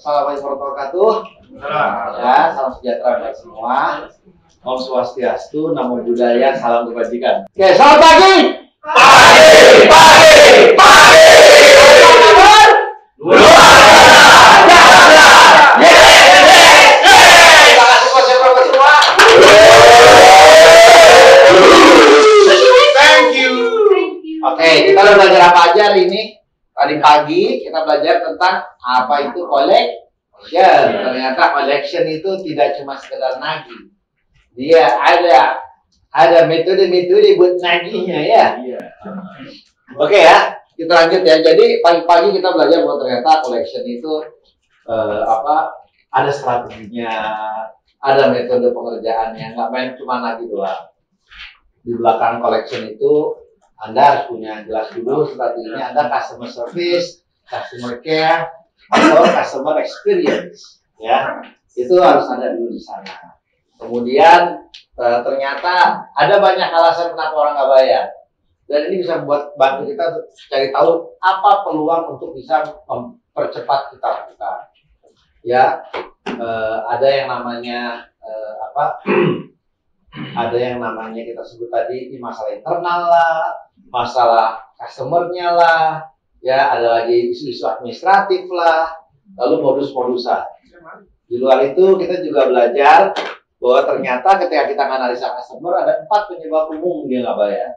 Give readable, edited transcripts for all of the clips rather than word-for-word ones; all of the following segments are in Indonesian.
Assalamualaikum warahmatullahi wabarakatuh. Ya, salam sejahtera buat semua. Om Swastiastu, Namo Buddhaya, salam kebajikan. Oke, selamat pagi. Pagi. Oke, kita udah belajar apa aja hari ini? Tadi pagi kita belajar tentang apa itu collection. Ternyata collection itu tidak cuma sekedar nagih. Dia ada metode-metode buat nagihnya ya. Oke ya, kita lanjut ya. Jadi pagi-pagi kita belajar bahwa ternyata collection itu ada strateginya, ada metode pengerjaannya, nggak main cuma nagih doang. Di belakang collection itu Anda harus punya jelas dulu strateginya. Anda customer service, customer care, atau customer experience, ya itu harus ada dulu di sana. Kemudian ternyata ada banyak alasan kenapa orang nggak bayar, dan ini bisa membuat bantu kita cari tahu apa peluang untuk bisa mempercepat kita lakukan. Ya, ada yang namanya ada yang namanya kita sebut tadi ini masalah internal lah, masalah customer-nya lah, ya ada lagi isu-isu administratif lah, lalu modus-modusan. Di luar itu kita juga belajar bahwa ternyata ketika kita analisa customer ada 4 penyebab umum dia nggak bayar.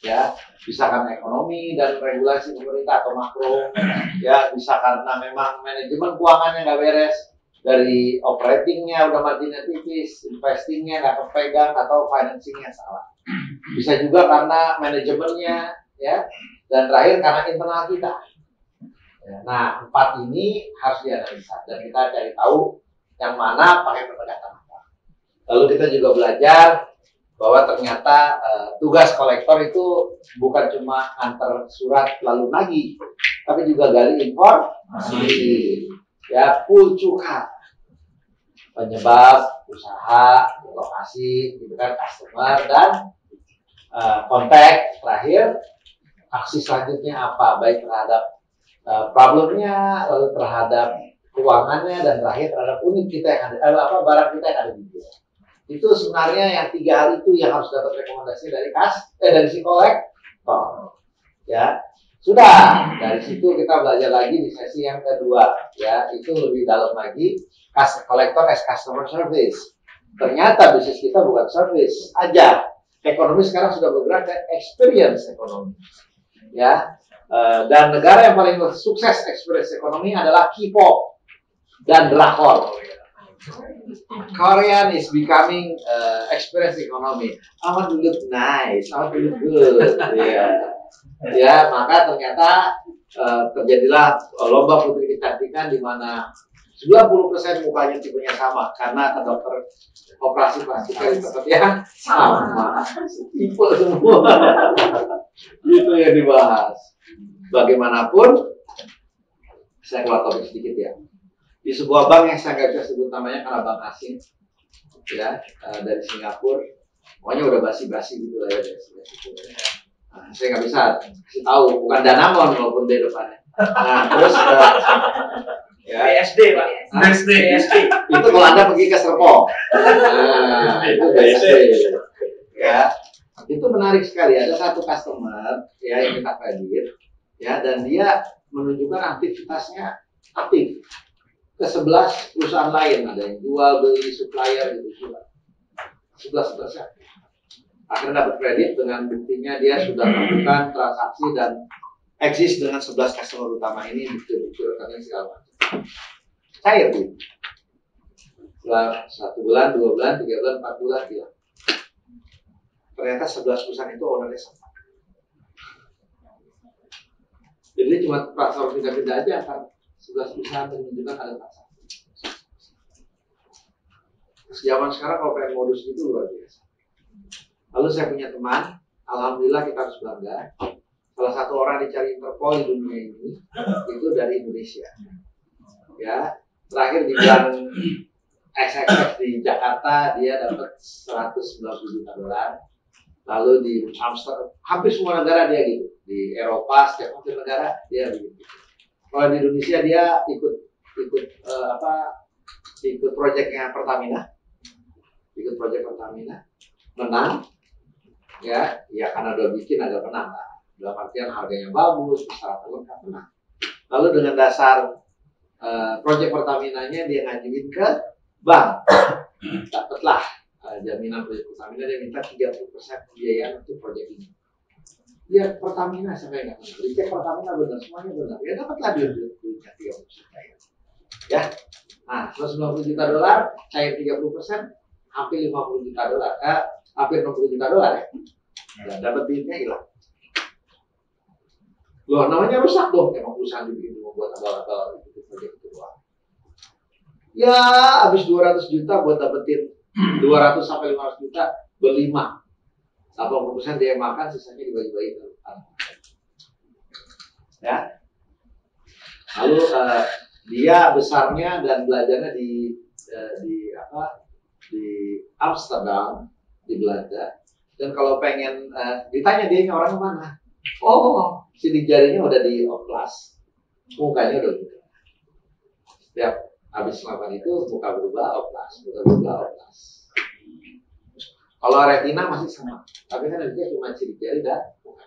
Ya, bisa karena ekonomi dan regulasi pemerintah atau makro, ya bisa karena memang manajemen keuangannya nggak beres, dari operatingnya udah marginnya tipis, investingnya nggak kepegang atau financingnya salah. Bisa juga karena manajemennya, ya, dan terakhir karena internal kita. Nah, 4 ini harus dianalisa dan kita cari tahu yang mana pakai pendekatan apa. Lalu kita juga belajar bahwa ternyata tugas kolektor itu bukan cuma antar surat lalu nagih, tapi juga gali informasi. Ya, full cuka penyebab usaha, lokasi, gitu kan, customer dan kontak. Terakhir aksi selanjutnya apa, baik terhadap problemnya, lalu terhadap keuangannya, dan terakhir terhadap unit kita yang ada, barang kita yang ada di dia. Itu sebenarnya yang 3 hal itu yang harus dapat rekomendasi dari dari si kolektor. Ya. Sudah, dari situ kita belajar lagi di sesi yang kedua, ya, itu lebih dalam lagi, kolektor as customer service. Ternyata bisnis kita bukan service aja, ekonomi sekarang sudah bergerak ke experience ekonomi, ya, dan negara yang paling sukses experience ekonomi adalah K-pop dan drakor. Korean is becoming experience economy. I want to look nice, I want to look good, yeah. Ya, maka ternyata terjadilah lomba putri kecantikan di mana 90% mukanya tipenya sama karena ke dokter operasi plastik kali tetap yang sama, tipe semua. Itu yang dibahas. Bagaimanapun, saya keluar topik sedikit ya. Di sebuah bank yang saya nggak bisa sebut namanya karena bank asing, ya, dari Singapura, pokoknya udah basi-basi gitu lah ya. Nah, saya nggak bisa kasih tahu, bukan Danamon walaupun di depannya. Nah, terus ya, BSD Pak. BSD. Itu kalau Anda pergi ke Serpong. Nah, itu BSD. Ya, itu menarik sekali. Ada satu customer ya yang kita kredit, ya, dan dia menunjukkan aktivitasnya aktif ke 11 perusahaan lain, ada yang jual beli supplier gitu, 11%. Akhirnya dapat kredit dengan buktinya dia sudah melakukan transaksi dan eksis dengan 11 customer utama ini, bukti-bukti rekening segala macam. Cair gitu. Setelah 1 bulan, 2 bulan, 3 bulan, 4 bulan hilang. Ternyata 11 perusahaan itu ownernya sama. Jadi cuma transfer pindah-pindah aja kan. 11 perusahaan menunjukkan ada transaksi. Zaman sekarang kalau pengen modus itu luar biasa. Lalu saya punya teman, alhamdulillah kita harus bangga. Salah satu orang dicari Interpol di dunia ini itu dari Indonesia. Ya, terakhir di bulan SXX di Jakarta dia dapat 190 juta dolar. Lalu di Amsterdam, hampir semua negara dia gitu. Di Eropa, setiap hampir negara dia begitu. Kalau di Indonesia dia ikut ikut proyeknya Pertamina, menang, ya karena udah bikin agak menang lah. Dalam artian harganya bagus, persyaratan lengkap, menang. Lalu dengan dasar proyek Pertaminanya dia ngajuin ke bank, dapatlah jaminan proyek Pertamina, dia minta 30% pembiayaan untuk proyek ini. Ya Pertamina sampai nggak benar, dicek Pertamina benar, semuanya benar, ya dapatlah duitnya 30%. Ya, nah $190 juta, cair 30%, hampir $50 juta, hampir $60 juta ya. Dan dapat duitnya hilang. Loh, namanya rusak dong, emang perusahaan dibikin membuat abal-abal itu proyek itu doang. Ya, habis 200 juta buat dapetin 200 sampai 500 juta berlima. 80% dia makan, sisanya dibagi-bagi. Ya. Lalu dia besarnya dan belajarnya di Amsterdam, di Belanda. Dan kalau pengen ditanya dia orang mana? Oh, sidik jarinya udah di oplas, mukanya udah gitu. Setiap habis melakukan itu muka berubah oplas. Kalau retina masih sama, tapi kan dia cuma sidik jari dan muka.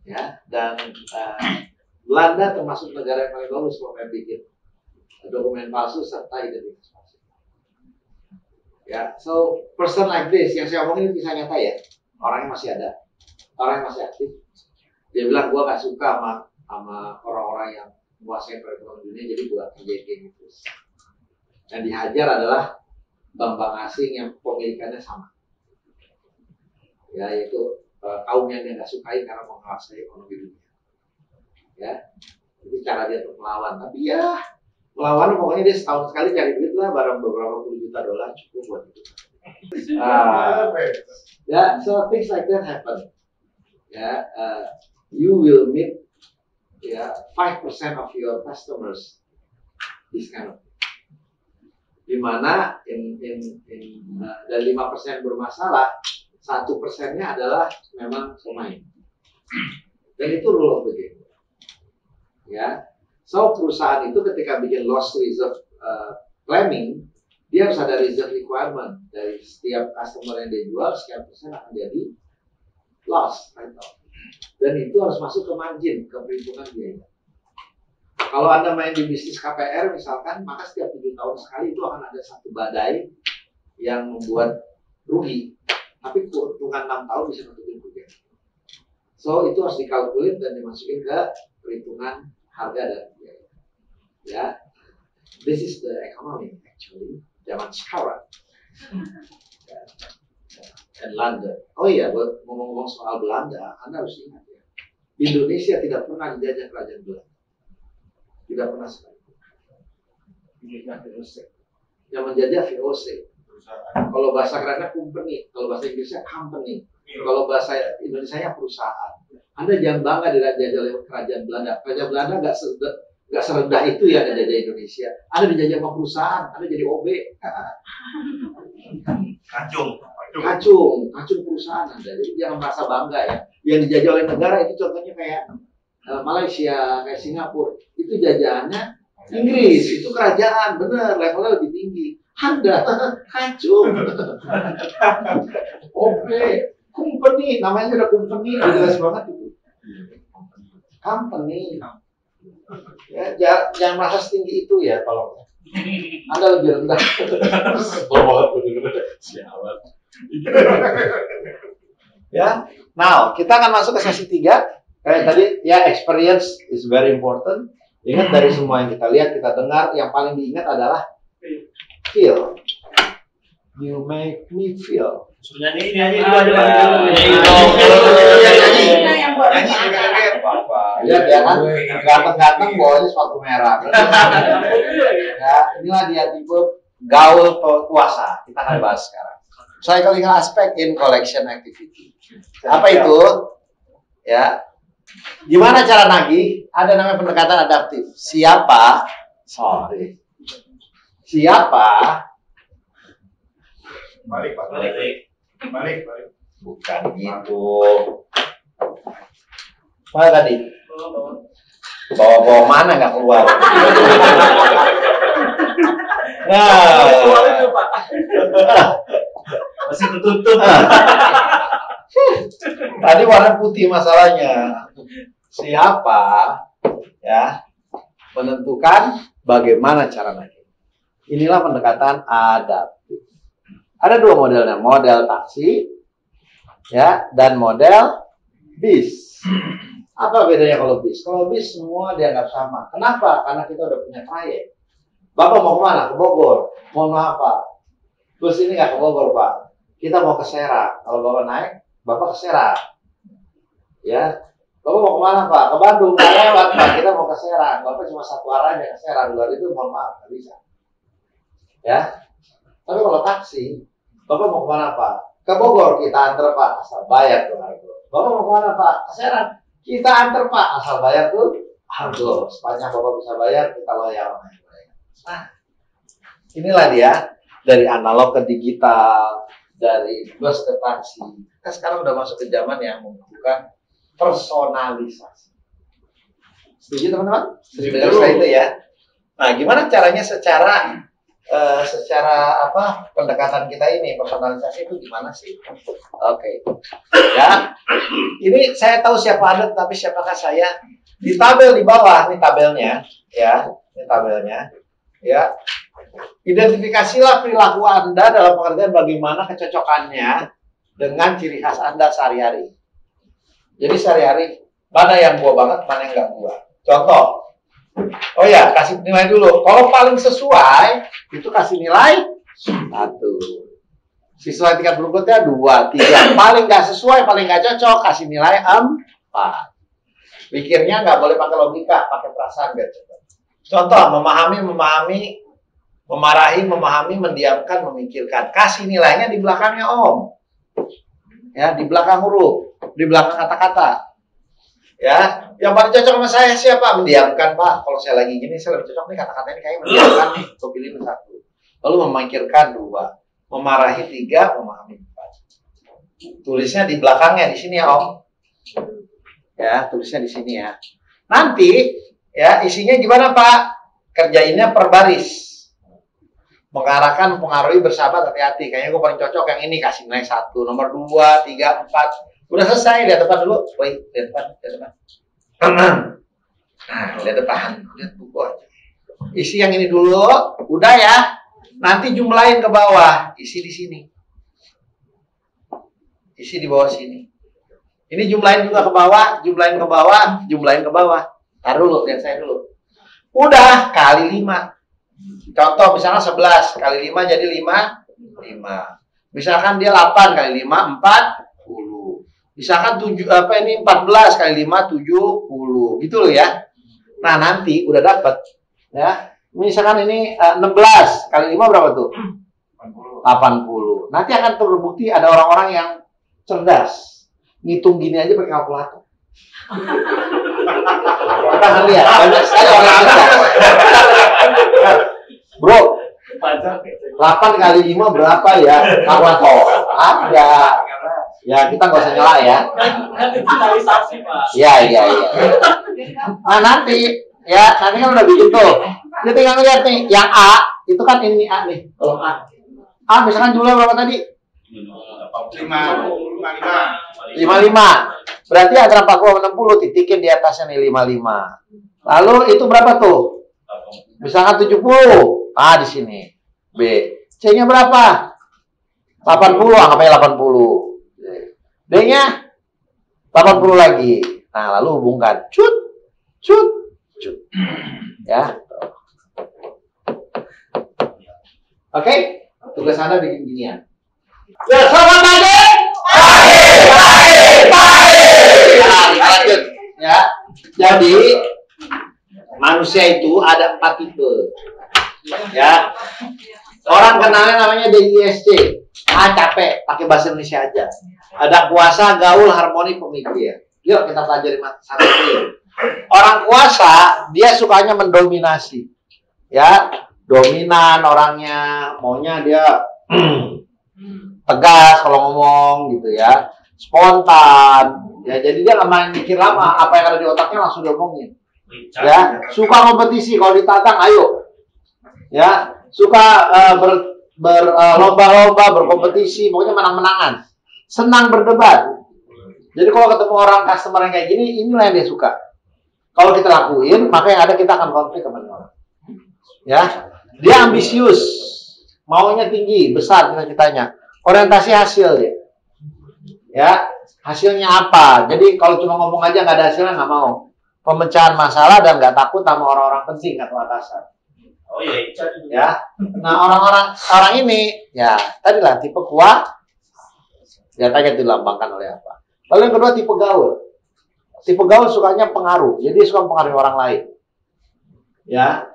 Ya, dan Belanda termasuk negara yang paling bagus kalau bikin dokumen palsu serta identitas palsu. Ya, so person like this yang saya omongin bisa nyata ya, orangnya masih ada. Orang yang masih aktif, dia bilang gue gak suka sama orang-orang yang menguasai perekonomian dunia, jadi gue kerjain kayak gitu. Yang dihajar adalah bank-bank asing yang pemilikannya sama, ya yaitu kaum yang dia gak sukai karena menguasai ekonomi dunia. Ya, itu cara dia untuk melawan. Tapi ya melawan pokoknya dia setahun sekali cari duit lah, barang beberapa puluh juta dolar cukup buat itu. Ya, so things like that happen. Ya, you will meet 5% of your customers this kind of thing. Dimana dari 5% bermasalah, 1%-nya adalah memang pemain. Dan itu rule of the game. Ya, so perusahaan itu ketika bikin loss reserve planning, dia harus ada reserve requirement dari setiap customer yang dia jual, sekian persen akan jadi loss, dan itu harus masuk ke margin, ke perhitungan biaya. Kalau Anda main di bisnis KPR misalkan, maka setiap 7 tahun sekali itu akan ada satu badai yang membuat rugi, tapi keuntungan 6 tahun bisa nutupin kerugian. So itu harus dikalkulit dan dimasukin ke perhitungan harga dan biaya. Ya, this is the economy actually zaman sekarang. Dan Belanda. Oh iya, ngomong-ngomong soal Belanda, Anda harus ingat ya, Indonesia tidak pernah dijajah kerajaan Belanda. Tidak pernah sekali. Yang menjajah VOC. Kalau bahasa kerennya company, kalau bahasa Inggrisnya company, kalau bahasa Indonesianya perusahaan. Anda jangan bangga dijajah oleh kerajaan Belanda. Kerajaan Belanda nggak serendah itu ya dijajah Indonesia. Anda dijajah sama perusahaan, Anda jadi OB. Kacung perusahaan Anda. Jadi jangan merasa bangga ya. Yang dijajah oleh negara itu contohnya kayak Malaysia, kayak Singapura. Itu jajahannya Inggris. Itu kerajaan, bener, levelnya lebih tinggi. Anda kacung. Company, namanya udah company, jelas banget itu. Company. Ya, jangan merasa setinggi itu ya, tolong. Anda lebih rendah. Ya, now kita akan masuk ke sesi 3. Kayak tadi ya, experience is very important. Ingat dari semua yang kita lihat, kita dengar, yang paling diingat adalah feel. You make me feel. Nyanyi. Lihat ya kan, ganteng-ganteng bawahnya sepatu merah. Ya, inilah dia tipe gaul puasa. Kita akan bahas sekarang. Psychological aspect in collection activity. Apa itu? Ya, gimana cara nagih? Ada namanya pendekatan adaptif. Siapa? Balik. Bukan gitu. Mana tadi? Bawa mana nggak keluar. Masih tertutup. Tadi warna putih masalahnya. Siapa ya menentukan bagaimana cara naik? Inilah pendekatan adaptif. Ada dua modelnya, model taksi ya dan model bis. Apa bedanya kalau bis? Kalau bis semua dianggap sama. Kenapa? Karena kita udah punya trayek. Bapak mau kemana? Ke Bogor. Mohon maaf Pak, bus ini nggak ke Bogor Pak. Kita mau ke Serang. Kalau Bapak naik, Bapak ke Serang. Ya, Bapak mau kemana Pak? Ke Bandung. Nggak lewat Pak. Kita mau ke Serang. Bapak cuma satu arah aja ke Serang. Luar itu mohon maaf, nggak bisa. Ya, tapi kalau taksi, Bapak mau kemana Pak? Ke Bogor, kita antar Pak. Asal bayar tuh harga. Bapak mau kemana Pak? Ke Serang. Kita antar Pak. Asal bayar tuh harga. Sepanjang Bapak bisa bayar, kita bayar. Nah, inilah dia dari analog ke digital, dari bus ke taksi. Kita sekarang udah masuk ke zaman yang membutuhkan personalisasi. Setuju teman-teman? Setuju dengan saya itu ya. Nah, gimana caranya secara apa pendekatan kita ini personalisasi itu gimana sih? Oke. Ya. Ini saya tahu siapa Anda, tapi siapakah saya? Di tabel di bawah, ini tabelnya, ya. Ini tabelnya. Ya, identifikasilah perilaku Anda dalam pengertian bagaimana kecocokannya dengan ciri khas Anda sehari-hari. Jadi sehari-hari mana yang gua banget, mana yang nggak gua. Contoh, oh ya kasih nilai dulu. Kalau paling sesuai itu kasih nilai 1. Sesuai tingkat berikutnya 2, 3. Paling nggak sesuai, paling nggak cocok kasih nilai 4. Pikirnya nggak boleh pakai logika, pakai perasaan biar cepat. Contoh, memarahi, memahami, mendiamkan, memikirkan. Kasih nilainya di belakangnya Om. Ya, di belakang huruf, di belakang kata-kata. Ya, yang paling cocok sama saya siapa? Mendiamkan, Pak. Kalau saya lagi gini, saya lebih cocok nih kata-kata ini kayaknya mendiamkan nih. Saya pilih 1. Lalu memikirkan 2, memarahi 3, memahami 4. Tulisnya di belakangnya di sini ya, Om. Ya, tulisnya di sini ya. Nanti ya, isinya gimana Pak? Kerjainnya per baris. Mengarahkan, mempengaruhi, bersahabat, hati-hati. Kayaknya gue paling cocok yang ini, kasih nilai 1. Nomor 2, 3, 4. Udah selesai, lihat depan dulu. Woi, lihat depan, lihat depan. Nah, lihat depan. Lihat buku aja. Isi yang ini dulu, udah ya. Nanti jumlahin ke bawah. Isi di sini. Isi di bawah sini. Ini jumlahin juga ke bawah, jumlahin ke bawah, jumlahin ke bawah. Taruh dulu, lihat saya dulu. Udah, kali 5. Contoh, misalnya 11. Kali 5 jadi 5. Misalkan dia 8 kali 5, 40. Misalkan 14 kali 5, 70. Gitu loh ya. Nah, nanti udah dapat. Ya. Misalkan ini 16 kali 5 berapa tuh? 80. Nanti akan terbukti ada orang-orang yang cerdas. Ngitung gini aja pakai kalkulator. Kita akan lihat banyak sekali orang cerdas. Bro, 8 kali 5 berapa ya? Kalkulator. Ada. Ya, kita nggak usah nyala ya. Digitalisasi, Pak. Iya. Nah, nanti kan udah bikin tuh. Dia tinggal lihat nih, yang A, itu kan ini A nih. Kalau A. A misalkan jumlahnya berapa tadi? 55. Berarti antara 40 sama 60 titikin di atasnya nih 55. Lalu itu berapa tuh? Misalkan 70. A di sini. B. C-nya berapa? 80, anggapnya 80. D-nya 80 lagi. Nah, lalu hubungkan. Cut. Ya. Oke? Tugas Anda bikin ginian. Ya, selamat pagi. Lanjut ya. Jadi manusia itu ada 4 tipe. Ya. Orang kenalnya namanya DISC. Capek, pakai bahasa Indonesia aja. Ada kuasa, gaul, harmoni, pemikir. Yuk kita pelajari satu ini. Orang kuasa dia sukanya mendominasi. Ya, dominan orangnya, maunya dia tegas kalau ngomong gitu ya. Spontan. Ya, jadi dia nggak main mikir lama, apa yang ada di otaknya langsung diomongin. Ya, suka kompetisi, kalau ditantang ayo. Ya, suka berlomba-lomba, berkompetisi, pokoknya menang-menangan. Senang berdebat. Jadi kalau ketemu orang customer yang kayak gini, inilah yang dia suka. Kalau kita lakuin, maka yang ada kita akan konflik sama orang. Ya, dia ambisius, maunya tinggi, besar cita-citanya. Orientasi hasil dia. Ya, hasilnya apa? Jadi kalau cuma ngomong aja nggak ada hasilnya nggak mau. Pemecahan masalah dan nggak takut sama orang-orang penting atau atasan. Oh iya, Ya. Nah orang ini, ya tadilah tipe kuat. Ya tanya dilambangkan oleh apa? Lalu yang kedua tipe gaul. Tipe gaul sukanya pengaruh. Jadi suka mempengaruhi orang lain. Ya.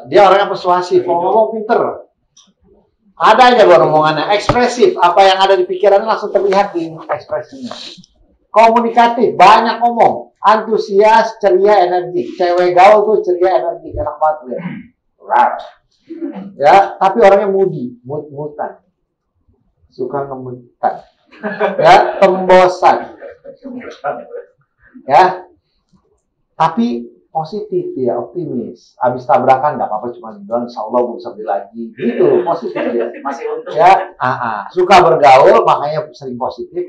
Dia orangnya persuasif, ngomong pinter. Ada aja omongannya, ekspresif. Apa yang ada di pikirannya langsung terlihat di ekspresinya. Komunikatif, banyak ngomong, antusias, ceria, energi. Cewek gaul tuh ceria, energi, enak banget ya. Ya, tapi orangnya moody, mutan, suka ngemutan, ya, tembosan, ya. Tapi positif ya, optimis. Abis tabrakan nggak apa-apa, cuma doang, insya Allah gue bisa beli lagi. Gitu, positif dia. masih untung. Ya, suka bergaul, makanya sering positif.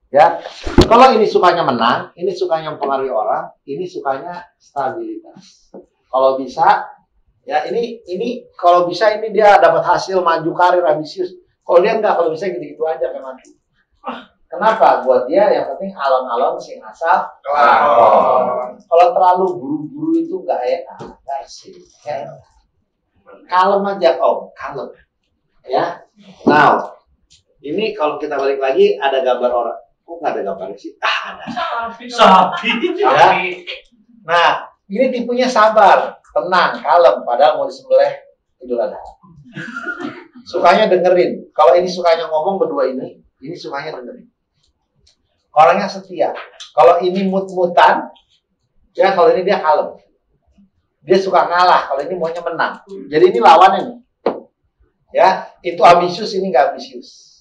Ya, kalau ini sukanya menang, ini sukanya mempengaruhi orang, ini sukanya stabilitas. Kalau bisa, ya ini kalau bisa ini dia dapat hasil maju karir ambisius. Kalau dia enggak, kalau bisa gitu-gitu aja kayak mati. Kenapa? Buat dia yang penting alon-alon sing asal. Kalau terlalu buru-buru itu enggak enak, sih. Ya. Kalem aja, kalem. Ya. Now, ini kalau kita balik lagi ada gambar orang. Kok nggak ada gambarnya sih? Ada. Sapi. Ya. Nah, ini tipenya sabar, tenang, kalem. Padahal mau disembelih itu ada. Sukanya dengerin. Kalau ini sukanya ngomong berdua ini sukanya dengerin. Orangnya setia. Kalau ini mut-mutan, ya kalau ini dia kalem. Dia suka ngalah. Kalau ini maunya menang. Jadi ini lawannya nih. Ya, itu ambisius, ini nggak ambisius.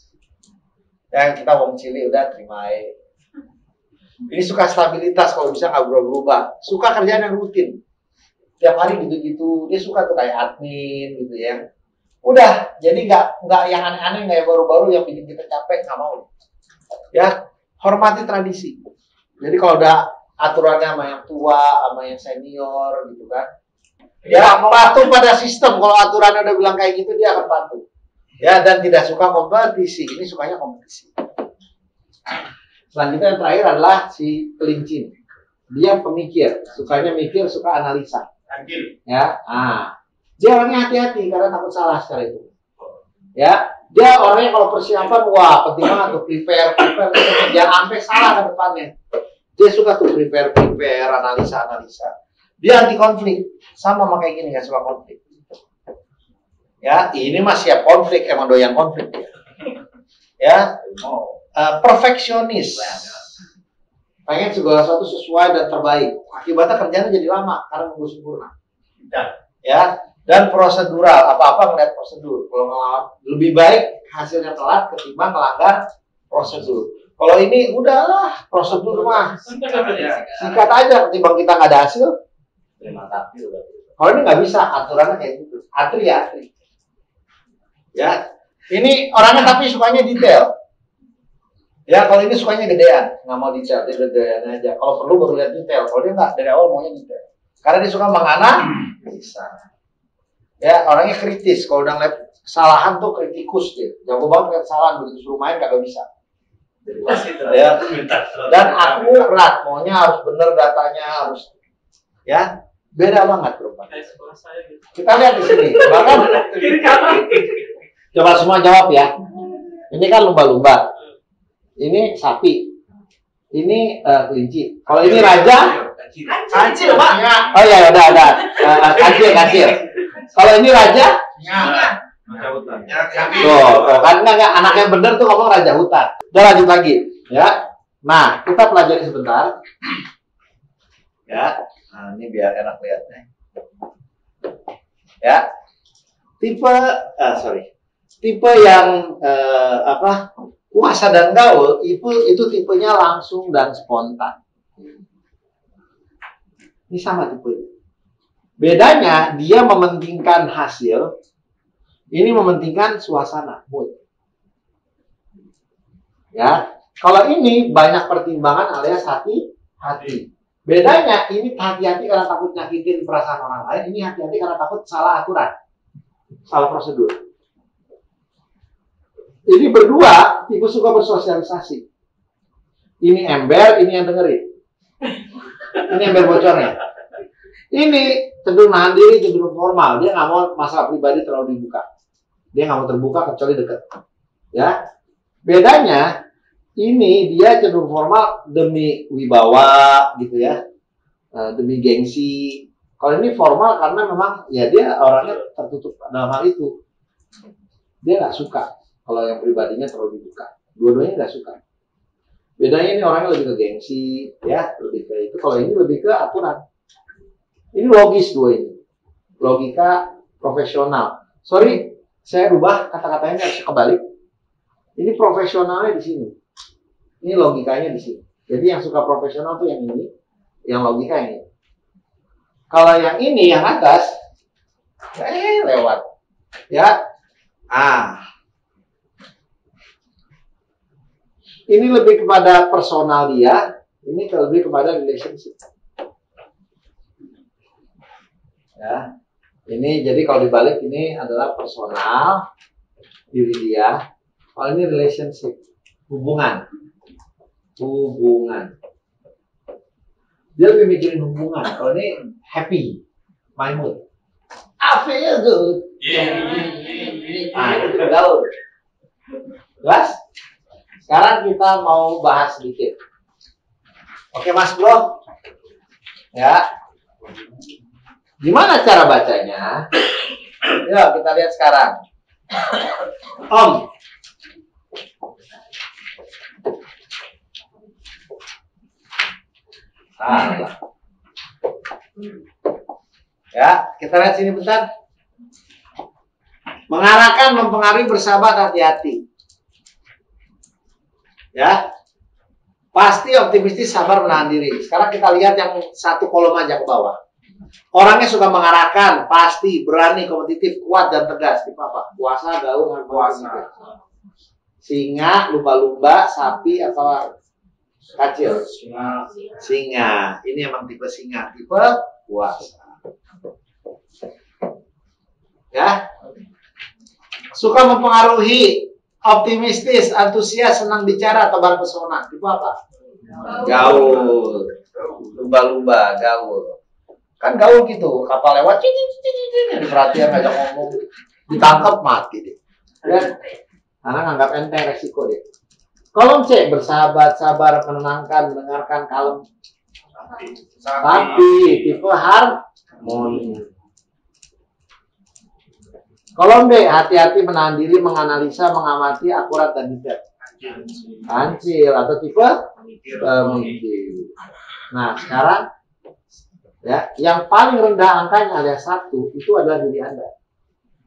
Yang kita mau cili udah terima aja. Ini suka stabilitas, kalau bisa nggak berubah-ubah. Suka kerjaan yang rutin. Tiap hari gitu-gitu. Dia suka tuh kayak admin gitu ya. Udah, jadi nggak yang aneh-aneh, nggak yang baru-baru yang bikin kita capek, nggak mau. Ya, hormati tradisi. Jadi kalau udah aturannya sama yang tua, sama yang senior gitu kan. Ya, patuh pada sistem. Kalau aturannya udah bilang kayak gitu, dia akan patuh. Ya, dan tidak suka kompetisi. Ini sukanya kompetisi. Selanjutnya yang terakhir adalah si kelinci. Dia pemikir, sukanya mikir, suka analisa. Ya, dia orangnya hati-hati karena takut salah secara itu. Ya, dia orangnya kalau persiapan, wah penting banget tuh prepare, jangan sampai salah ke depannya. Dia suka tuh prepare, analisa. Dia anti konflik, sama kayak gini, nggak suka konflik. Ya, ini mah siap konflik, emang doyan konflik. Ya, perfeksionis. Pengen segala sesuatu sesuai dan terbaik. Akibatnya kerjanya jadi lama karena nunggu sempurna. Ya, dan prosedural, apa-apa ngeliat prosedur. Kalau lebih baik hasilnya telat ketimbang melanggar prosedur. Kalau ini udahlah prosedur mah singkat aja, ketimbang kita nggak ada hasil. Terima kasih. Kalau ini nggak bisa, aturannya kayak gitu. Atri. Ya, ini orangnya tapi sukanya detail. Ya, kalau ini sukanya gedean, nggak mau detail, dia gedean aja. Kalau perlu baru lihat detail. Kalau dia nggak, dari awal maunya detail. Karena dia suka menganalisa. Ya, orangnya kritis. Kalau udah ngeliat kesalahan tuh kritikus dia. Jago banget ngeliat kesalahan, begitu suruh main kagak bisa. Ya. Dan akurat, maunya harus bener datanya, harus ya. Beda banget perempuan. Kita lihat di sini. Bahkan coba semua jawab ya. Ini kan lumba-lumba. Ini sapi. Ini kelinci. Kalau ini raja, Kancil, Pak. oh ya udah. Kancil. Kalau ini raja, tuh kan enggak anak yang bener tuh ngomong raja hutan. Udah lanjut lagi, ya. Nah, kita pelajari sebentar. Ya. Nah, ini biar enak lihatnya. Ya. Tipe yang kuasa dan gaul itu tipenya langsung dan spontan. Ini sama tipe ini. Bedanya dia mementingkan hasil, ini mementingkan suasana, mood. Ya, kalau ini banyak pertimbangan alias hati-hati. Bedanya ini hati-hati karena takut nyakitin perasaan orang lain, ini hati-hati karena takut salah aturan, salah prosedur. Jadi berdua tipe suka bersosialisasi. Ini ember, ini yang dengerin. Ini ember bocornya. Ini cenderung nahan diri, cenderung formal. Dia nggak mau masalah pribadi terlalu dibuka. Dia nggak mau terbuka kecuali dekat. Ya, bedanya ini dia cenderung formal demi wibawa gitu ya, demi gengsi. Kalau ini formal karena memang ya dia orangnya tertutup dalam hal itu. Dia nggak suka kalau yang pribadinya terlalu dibuka. Dua-duanya nggak suka. Bedanya ini orangnya lebih ke gengsi, ya lebih ke itu. Kalau ini lebih ke aturan. Ini logis dua ini. Logika profesional. Sorry, saya rubah kata-katanya harus kebalik. Ini profesionalnya di sini. Ini logikanya di sini. Jadi yang suka profesional tuh yang ini, yang logika yang ini. Kalau yang ini yang atas, lewat. Ya. Ini lebih kepada personal dia, ini lebih kepada relationship. Ya, ini jadi kalau dibalik ini adalah personal diri dia. Kalau ini relationship, hubungan. Dia lebih mikirin hubungan. Kalau ini happy, my mood. I feel good. Itu gaul. Jelas? Sekarang kita mau bahas sedikit. Oke Mas Bro? Ya. Gimana cara bacanya? Yuk kita lihat sekarang. Om. Ya, kita lihat sini bentar. Mengarahkan, mempengaruhi, bersahabat, hati-hati. Ya. Pasti optimistis, sabar, menahan diri. Sekarang kita lihat yang satu kolom aja ke bawah. Orangnya suka mengarahkan, pasti, berani, kompetitif, kuat, dan tegas. Tipe apa? Puasa, gaul, puasa. Singa, lumba-lumba, sapi, atau kacil? Singa. Ini emang tipe singa. Tipe puasa. Ya. Suka mempengaruhi, optimistis, antusias, senang bicara, tebar pesona. Tipe apa? Gaul. Lumba-lumba, gaul. Kan gaul gitu, kapal lewat, diperhatian, ngajak ngomong, ditangkap mati deh. Ya, karena nganggap enteng resiko deh. Kolom C, bersahabat, sabar, menenangkan, mendengarkan, kalem. Tapi tipe harmoni. Kolom D, hati-hati, menahan diri, menganalisa, mengamati, akurat, dan detail. Kancil atau tipe pemikir. Nah, sekarang ya, yang paling rendah angkanya alias 1 itu adalah diri Anda.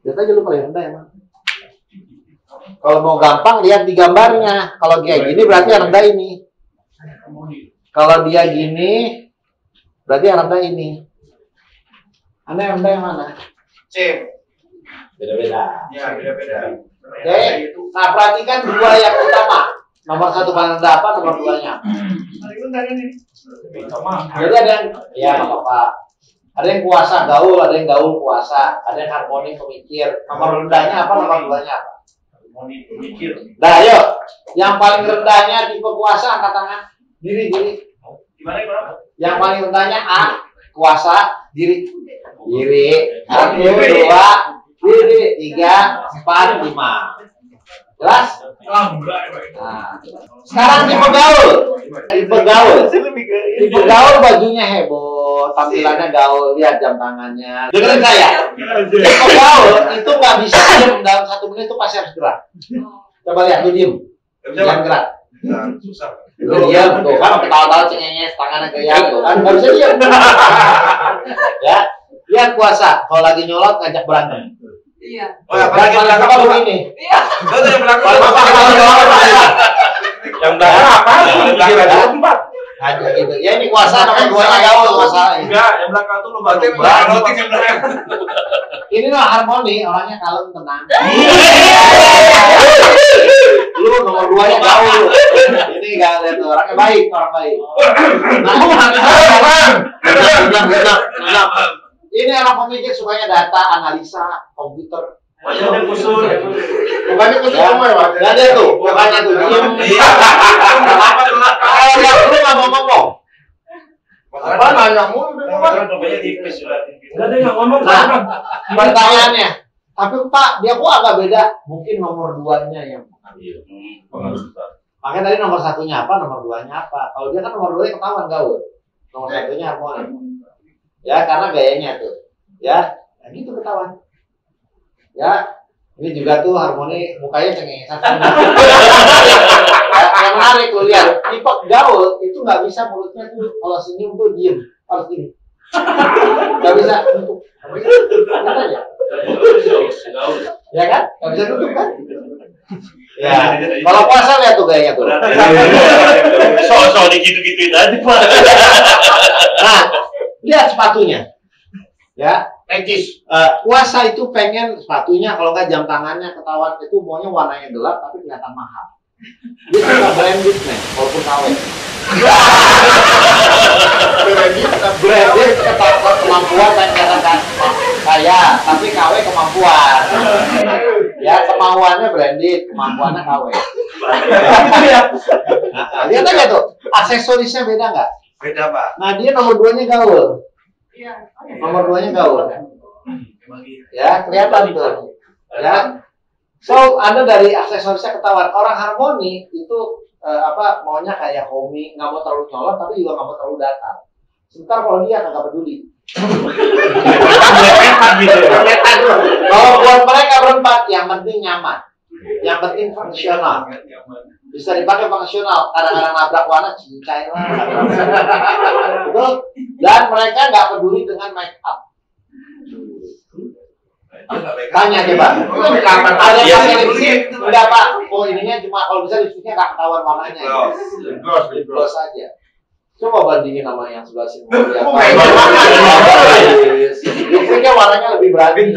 Lihat aja lu paling rendah ya, Mang. Kalau mau gampang lihat di gambarnya. Kalau dia gini berarti yang rendah ini. Kalau dia gini berarti yang rendah ini. Anda yang rendah yang mana? C. Beda-beda. Ya, beda-beda. Oke. Nah, perhatikan dua yang utama. Nomor 1 paling rendah apa? Nomor 2-nya. Paling rendah ini. Jadi ada yang, ya nggak apa-apa. Ada yang kuasa gaul, ada yang gaul kuasa, ada yang harmoni pemikir. Nomor rendahnya apa? Nomor 2-nya apa? Harmoni pemikir. Nah, ayo. Yang paling rendahnya tipe kuasa, angkat tangan. Diri. Gimana gimana? Yang paling rendahnya A, kuasa, diri. 1, 2, diri. 3, 4, 5. Jelas? Nah, sekarang tipe gaul. Tipe gaul bajunya heboh, tampilannya gaul, lihat jam tangannya. Dengerin saya. Tipe gaul itu nggak bisa diam dalam 1 menit itu pasti harus gerak. Coba lihat, lu diem, jangan gerak. Susah. Lu diam, tuh kan ketawa-tawa cengenges, tangannya kayak tuh kan nggak bisa diam. Ya, lihat puasa. Kalau lagi nyolot ngajak berantem. Iya. Oh, apalagi yang belakang apa begini? Iya. Itu yang belakang. Yang belakang apa? Yang belakang Aja gitu. Ya ini kuasa nomor 2-nya gaul masalahnya. Enggak, yang belakang tuh lu baru. Berarti yang belakang. Ini mah harmoni, orangnya kalem tenang. Lu nomor 2-nya gaul. Ini enggak lihat orangnya baik, orang baik. Ini orang pemikir sukanya data, analisa, komputer. Wajahnya kusut. Bukannya kusut semua ya, Pak? Enggak ada tuh, bukannya tuh diem. Kalau lu nggak mau ngomong. Apa nanya mulu Rupanya tipis sudah. Enggak ada yang ngomong. Nah, pertanyaannya, tapi Pak, dia kok agak beda. Mungkin nomor 2-nya yang mengambil. Makanya tadi nomor 1-nya apa, nomor 2-nya apa. Kalau dia kan nomor 2-nya ketahuan gaul. Nomor 1-nya harmoni. Ya, karena gayanya tuh. Ya, gitu ketahuan. Ya, ini juga tuh harmoni mukanya cengengesan. Yang menarik lu lihat, tipe gaul itu nggak bisa mulutnya tuh kalau senyum tuh diem, harus gini. Nggak bisa nutup. Lihat aja. Ya kan? Nggak bisa nutup kan? Ya, kalau puasa lihat tuh gayanya tuh. Soal digitu-gituin aja, Pak. Nah, lihat sepatunya. Ya, Tekis. puasa itu pengen sepatunya kalau nggak jam tangannya ketahuan itu maunya warnanya gelap tapi kelihatan mahal. Dia suka branded nih, walaupun KW. Branded kemampuan dan kelihatan kaya, tapi KW kemampuan. Ya kemauannya branded, kemampuannya KW. Nah, lihat aja tuh, aksesorisnya beda nggak? Beda, Pak. Nah dia nomor 2-nya gaul. Nomor 2-nya gaul. Ya, kelihatan tuh. Ya. So, Anda dari aksesorisnya ketahuan. Orang harmoni itu maunya kayak homey, nggak mau terlalu nyolot tapi juga nggak mau terlalu datar. Sebentar kalau dia nggak peduli. Kalau buat mereka berempat, yang penting nyaman, yang penting fungsional. Bisa dipakai fungsional. Kadang-kadang nabrak warna cincai lah. Betul. Dan mereka nggak peduli dengan make up. Tanya coba. Ada yang pakai lipstick? Enggak, Pak. Oh, ininya cuma kalau bisa lipstiknya nggak ketahuan warnanya. Lip gloss aja. Coba bandingin sama yang sebelah sini. Lipstiknya warnanya lebih berani.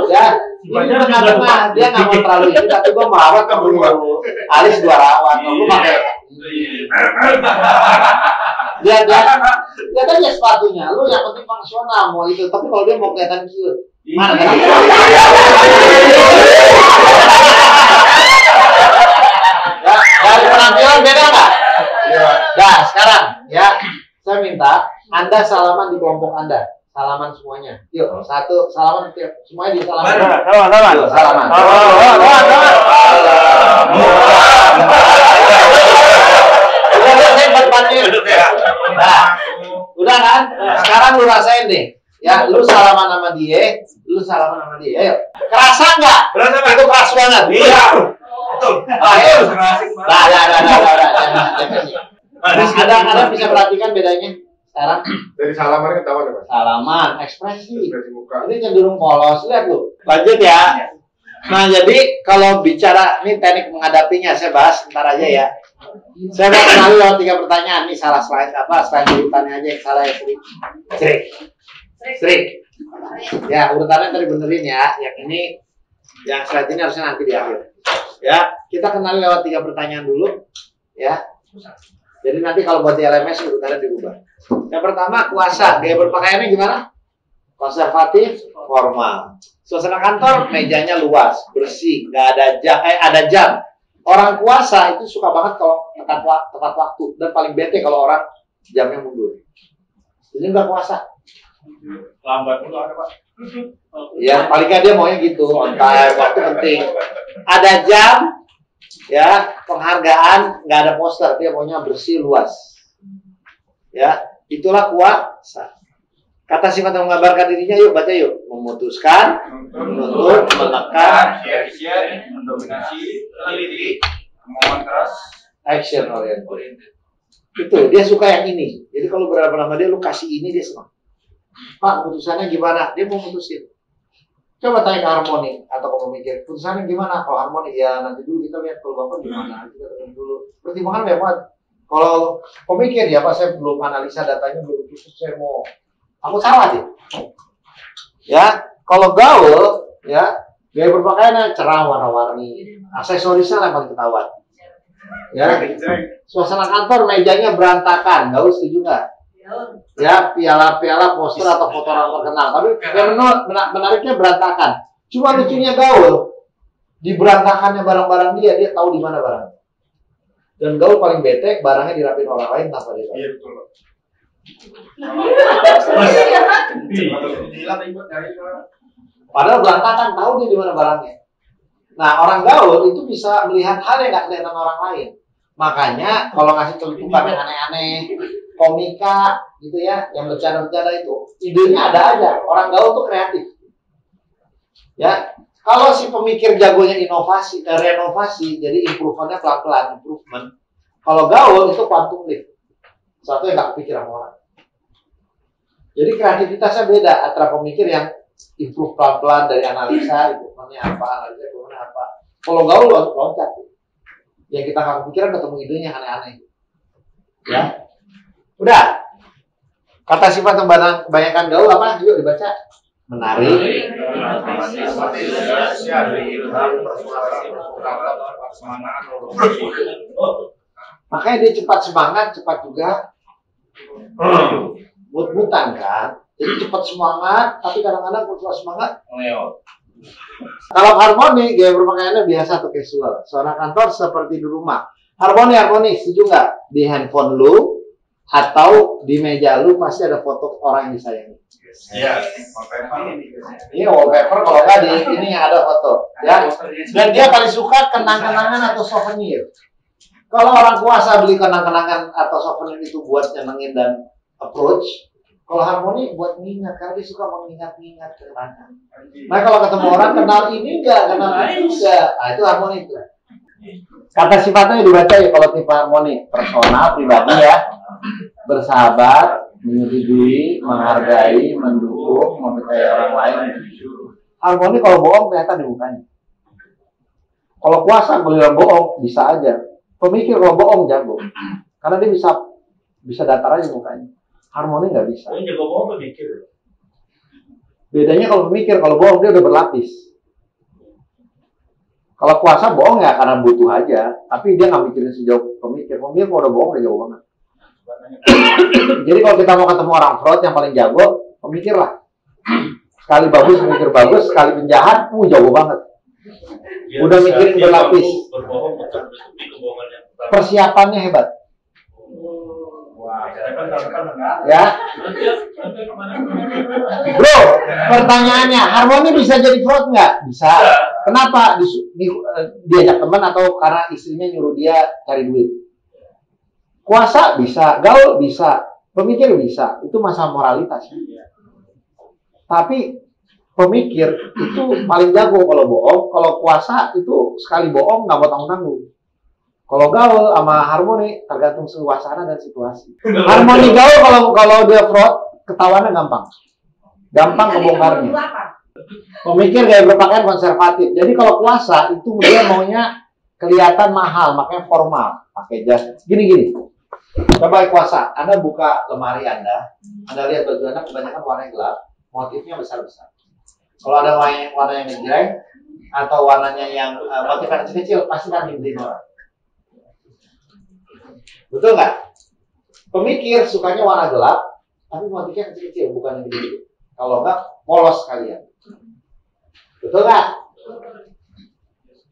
Ya, ini tengah-tengah. Dia nggak mau terlalu ini, tapi gua merawat ke dulu. Alis 2 rawat. Lu pakai. Lihat aja sepatunya. Lu yang penting fungsional mau itu. Tapi kalau dia mau kelihatan cute. Mana kan? Ya, dari penampilan beda nggak? Nah, sekarang ya, saya minta Anda salaman di kelompok Anda. Salaman semuanya. Yuk, satu salaman semuanya di salaman. Salaman. Yuk, salaman. Udah saya berpatir. Nah, udah kan? Sekarang lu rasain deh. Ya, lu salaman sama dia, lu salaman sama dia. Ayo. Kerasa nggak? Berasa, Pak. Itu keras banget. Iya. Betul. Ayo. Ada bisa perhatikan bedanya sekarang? Dari salaman ketahuan ya, Mas? Salaman, ekspresi. Ekspresi muka. Ini cenderung polos. Lihat lu. Lanjut ya. Nah, jadi kalau bicara ini teknik menghadapinya, saya bahas ntar aja ya. Saya mau kenal lewat 3 pertanyaan. Ini salah slide apa? Slide urutannya aja yang salah ya, Sri. Ya, urutannya tadi benerin ya. Yang ini, yang slide ini harusnya nanti di akhir. Ya, kita kenal lewat 3 pertanyaan dulu. Ya. Jadi nanti kalau buat di LMS urutannya diubah. Yang pertama, kuasa. Gaya berpakaiannya gimana? Konservatif, formal. Suasana kantor, mejanya luas, bersih, nggak ada jam. Orang kuasa itu suka banget kalau tepat waktu dan paling bete kalau orang jamnya mundur. Ini nggak kuasa. Lambat dulu ada, Pak. Ya, paling nggak dia maunya gitu, on time, waktu penting. Ada jam, ya, penghargaan, nggak ada poster, dia maunya bersih, luas. Ya, itulah kuasa. Kata sifat yang menggambarkan dirinya, yuk baca yuk. Memutuskan, menuntut, menekan, mendominasi, teliti, kemauan keras, action oriented. Itu, dia suka yang ini. Jadi kalau berapa lama dia, lu kasih ini, dia senang. Pak, putusannya gimana? Dia mau putusin. Coba tanya ke harmoni atau kamu mikir, putusannya gimana? Kalau harmoni, ya nanti dulu kita lihat kalau bapak gimana. Kita ketemu dulu. Pertimbangan banyak banget. Kalau pemikir ya, Pak, saya belum analisa datanya, belum khusus, saya mau, aku salah deh. Ya, kalau gaul, ya, gaya berpakaiannya cerah, warna-warni, aksesorisnya lah paling ketahuan. Ya, suasana kantor mejanya berantakan, gaul setuju nggak? Ya, piala-piala, poster atau foto orang terkenal. Tapi yang menariknya berantakan. Cuma lucunya gaul, di berantakannya barang-barang dia tahu di mana barangnya. Dan gaul paling bete, barangnya dirapiin orang lain tanpa dia tahu. Iya betul. Padahal berantakan, tahu dia di mana barangnya. Nah, orang gaul itu bisa melihat hal yang nggak kelihatan orang lain. Makanya kalau ngasih celutukan yang aneh-aneh, komika gitu ya, yang bercanda-bercanda itu, idenya ada aja. Orang gaul tuh kreatif. Ya, kalau si pemikir jagonya inovasi, renovasi, jadi improvementnya pelan-pelan, improvement. Kalau gaul itu quantum leap, sesuatu yang nggak kepikiran orang. Jadi kreativitasnya beda antara pemikir yang improve pelan-pelan dari analisa, improvementnya apa, analisa improvementnya apa. Kalau gaul loncat, yang kita nggak kepikiran ketemu idenya aneh-aneh. Ya, udah. Kata sifat kebanyakan gaul apa? Yuk dibaca. Menarik. Makanya dia cepat semangat, cepat juga mut-mutan kan. Jadi cepat semangat, tapi kadang-kadang kalau semangat kalau harmoni, gaya berpakaiannya biasa atau casual. Suara kantor seperti di rumah. Harmoni, setuju nggak? Di handphone lu atau di meja lu pasti ada foto orang yang disayangi. Iya, Iya, wallpaper kalau nggak di ini yang ada foto, ya. Dan dia paling suka kenang-kenangan atau souvenir. Kalau orang kuasa beli kenang-kenangan atau souvenir itu buat nyenengin dan approach. Kalau harmoni buat mengingat, karena dia suka mengingat-ingat kenangan. Nah, kalau ketemu orang kenal ini enggak, kenal itu enggak, nah, itu harmoni itu. Kata sifatnya dibaca ya kalau tipe harmoni, personal, pribadi ya, bersahabat, menyetujui, menghargai, mendukung, mempercayai orang lain. Harmoni kalau bohong kelihatan di mukanya. Kalau kuasa beliau bohong bisa aja. Pemikir kalau bohong jago, karena dia bisa datar aja mukanya. Harmoni nggak bisa. Ini jago bohong pemikir. Bedanya kalau pemikir, kalau bohong dia udah berlapis. Kalau kuasa bohong ya karena butuh aja, tapi dia nggak mikirin sejauh pemikir. Pemikir kalau udah bohong udah jauh banget. Jadi kalau kita mau ketemu orang fraud yang paling jago, pemikir lah. Sekali bagus, mikir bagus, sekali penjahat, jauh banget. Ya, udah mikirin berlapis. Berbohong untuk menutupi kebohongan yang pertama. Persiapannya hebat. Ya. Bro, pertanyaannya, harmoni bisa jadi fraud nggak? Bisa. Kenapa? Diajak teman atau karena istrinya nyuruh dia cari duit? Kuasa bisa, gaul bisa, pemikir bisa. Itu masalah moralitas. Tapi pemikir itu paling jago kalau bohong. Kalau kuasa itu sekali bohong nggak mau tanggung-tanggung. Kalau gaul sama harmoni tergantung suasana dan situasi. Harmoni gaul kalau dia fraud, ketahuannya gampang kebongkarnya. Pemikir gaya berpakaian konservatif. Jadi kalau kuasa itu dia maunya kelihatan mahal, makanya formal, pakai jas. Gini. Coba kuasa, Anda buka lemari Anda lihat baju Anda kebanyakan warna gelap, motifnya besar-besar. Kalau ada warna yang ngejreng atau warnanya yang motifnya kecil-kecil, pasti kan dibeliin orang. Betul nggak? Pemikir sukanya warna gelap, tapi motifnya kecil-kecil, bukan yang gede-gede. Kalau nggak, polos sekalian. Betul nggak?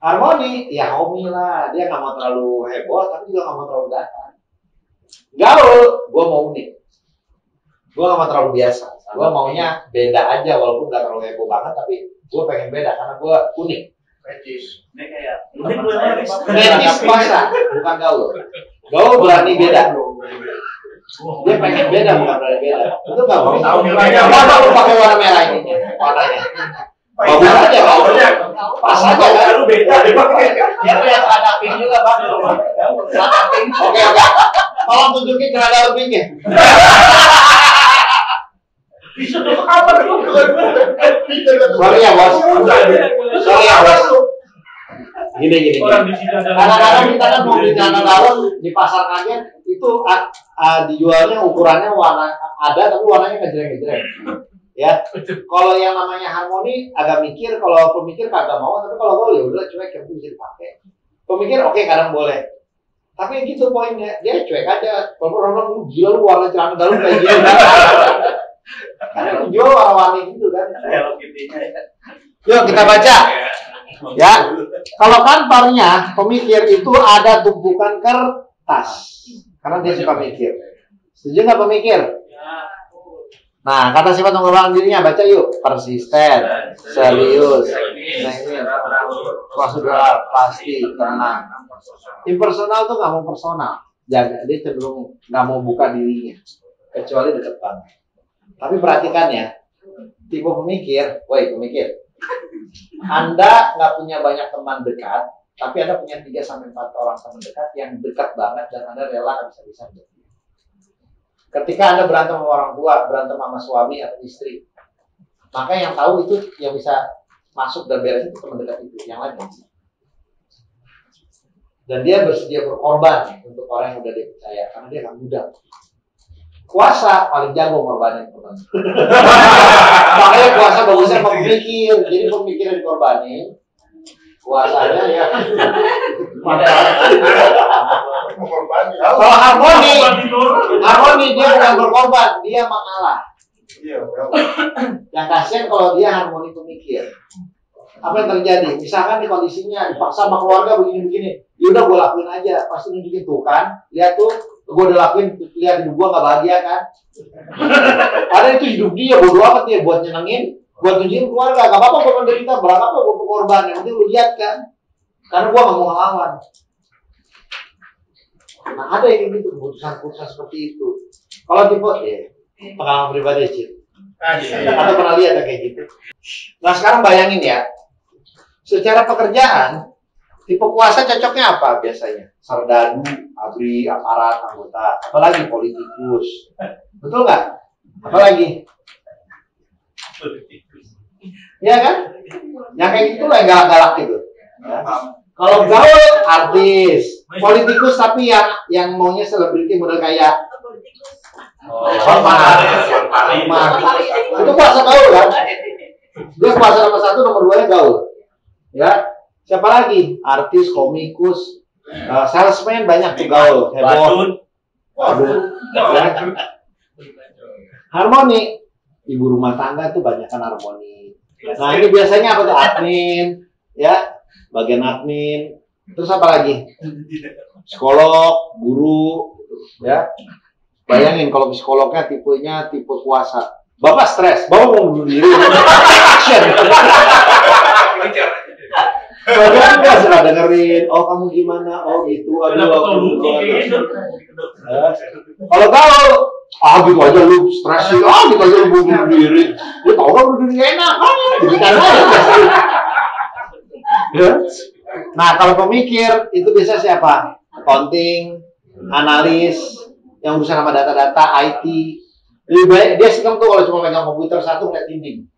Harmoni, ya homi lah. Dia nggak mau terlalu heboh, tapi juga nggak mau terlalu datar. Gaul, gue mau unik. Gue nggak mau terlalu biasa. Gue maunya beda aja, walaupun nggak terlalu heboh banget, tapi gue pengen beda karena gue unik. Ini kayak Fetis kuasa, bukan gaul. Gaul berani beda. Dia pengen beda, bukan berani beda. Itu nggak mau. Kenapa lu pakai warna merah ini? Warnanya. Bagus aja gaulnya. Pas aja kan. lu beda deh pakai. Itu yang ada pink juga bang. Rada pink. Oke. Tolong tunjukin celana pinknya. Bisa tuh apa tuh? Sorry ya bos. Gini. Orang di sini ada. Kadang-kadang kita kan mau beli celana dalam di pasar kaget, itu dijualnya ukurannya warna ada tapi warnanya ngejreng-ngejreng. Ya, kalau yang namanya harmoni agak mikir, kalau pemikir kagak mau, tapi kalau gaul ya udah cuek, yang penting bisa dipakai. Pemikir oke, kadang boleh. Tapi gitu poinnya, dia cuek aja. Kalau orang gila lu warna celana dalam kayak gini. Karena jual warna-warni gitu kan. Hello Kitty-nya ya. Yuk kita baca. Ya, kalau kantornya pemikir itu ada tumpukan kertas. Karena dia suka mikir. Setuju nggak pemikir? Nah, kata sifat mengembangkan dirinya, baca yuk. Persisten, serius, prosedural, pasti, tenang. Impersonal tuh nggak mau personal. Jaga, dia cenderung nggak mau buka dirinya. Kecuali deket banget. Tapi perhatikan ya, tipe pemikir, woi pemikir. Anda nggak punya banyak teman dekat, tapi Anda punya 3-4 orang teman dekat yang dekat banget dan Anda rela habis-habisan buat dia. Ketika Anda berantem sama orang tua, berantem sama suami atau istri, maka yang tahu itu yang bisa masuk dan beres itu teman dekat itu, yang lain. Dan dia bersedia berkorban untuk orang yang udah dia percaya, karena dia nggak mudah. Kuasa paling jago korbanin teman. Makanya kuasa bagusnya pemikir, jadi pemikiran dikorbanin, kuasanya ya. Kalau harmoni dia bukan berkorban, dia mengalah. Yang kasihan kalau dia harmoni pemikir. Apa yang terjadi? Misalkan di kondisinya dipaksa sama keluarga begini-begini, yaudah gue lakuin aja, pasti nunjukin tuh kan, lihat tuh, gue udah lakuin, lihat hidup gue gak bahagia kan? Padahal itu hidup dia, bodo amat dia buat nyenengin, buat nunjukin keluarga, gak apa-apa gue menderita, berapa gue berkorban, yang penting lu lihat kan, karena gue gak mau ngelawan. Nah ada yang gitu, keputusan-keputusan seperti itu. Kalau tipe pengalaman pribadi Cip, atau pernah lihat kayak gitu. Nah sekarang bayangin ya, secara pekerjaan, tipe kuasa cocoknya apa biasanya? Serdadu, abri, aparat, anggota, apalagi politikus. Betul nggak? Apalagi? Iya kan? Yang kayak gitu lah yang galak-galak gitu. Ya. Kalau gaul, artis, politikus tapi yang maunya selebriti model kayak itu kuasa gaul kan? Dia kuasa nomor 1, nomor 2-nya gaul. Ya, siapa lagi? Artis, komikus, salesman banyak tuh gaul, heboh. Waduh. Ya. Harmoni, ibu rumah tangga tuh banyak kan harmoni. Nah ini biasanya apa tuh? Admin, ya, bagian admin. Terus apa lagi? Psikolog, guru, ya. Bayangin kalau psikolognya tipenya tipe kuasa. Bapak stres, bapak mau bunuh diri. Action. Soalnya dia suka dengerin, oh kamu gimana, oh gitu, aduh aku kalau gaul, gitu aja lu stres sih, gitu aja lu bunuh diri, lu tau gak bunuh diri enak, kan aja. Nah kalau pemikir itu biasa siapa? Accounting, analis, yang urusan sama data-data, IT. Lebih baik dia seneng tuh kalau cuma pegang komputer satu ngeliat dinding.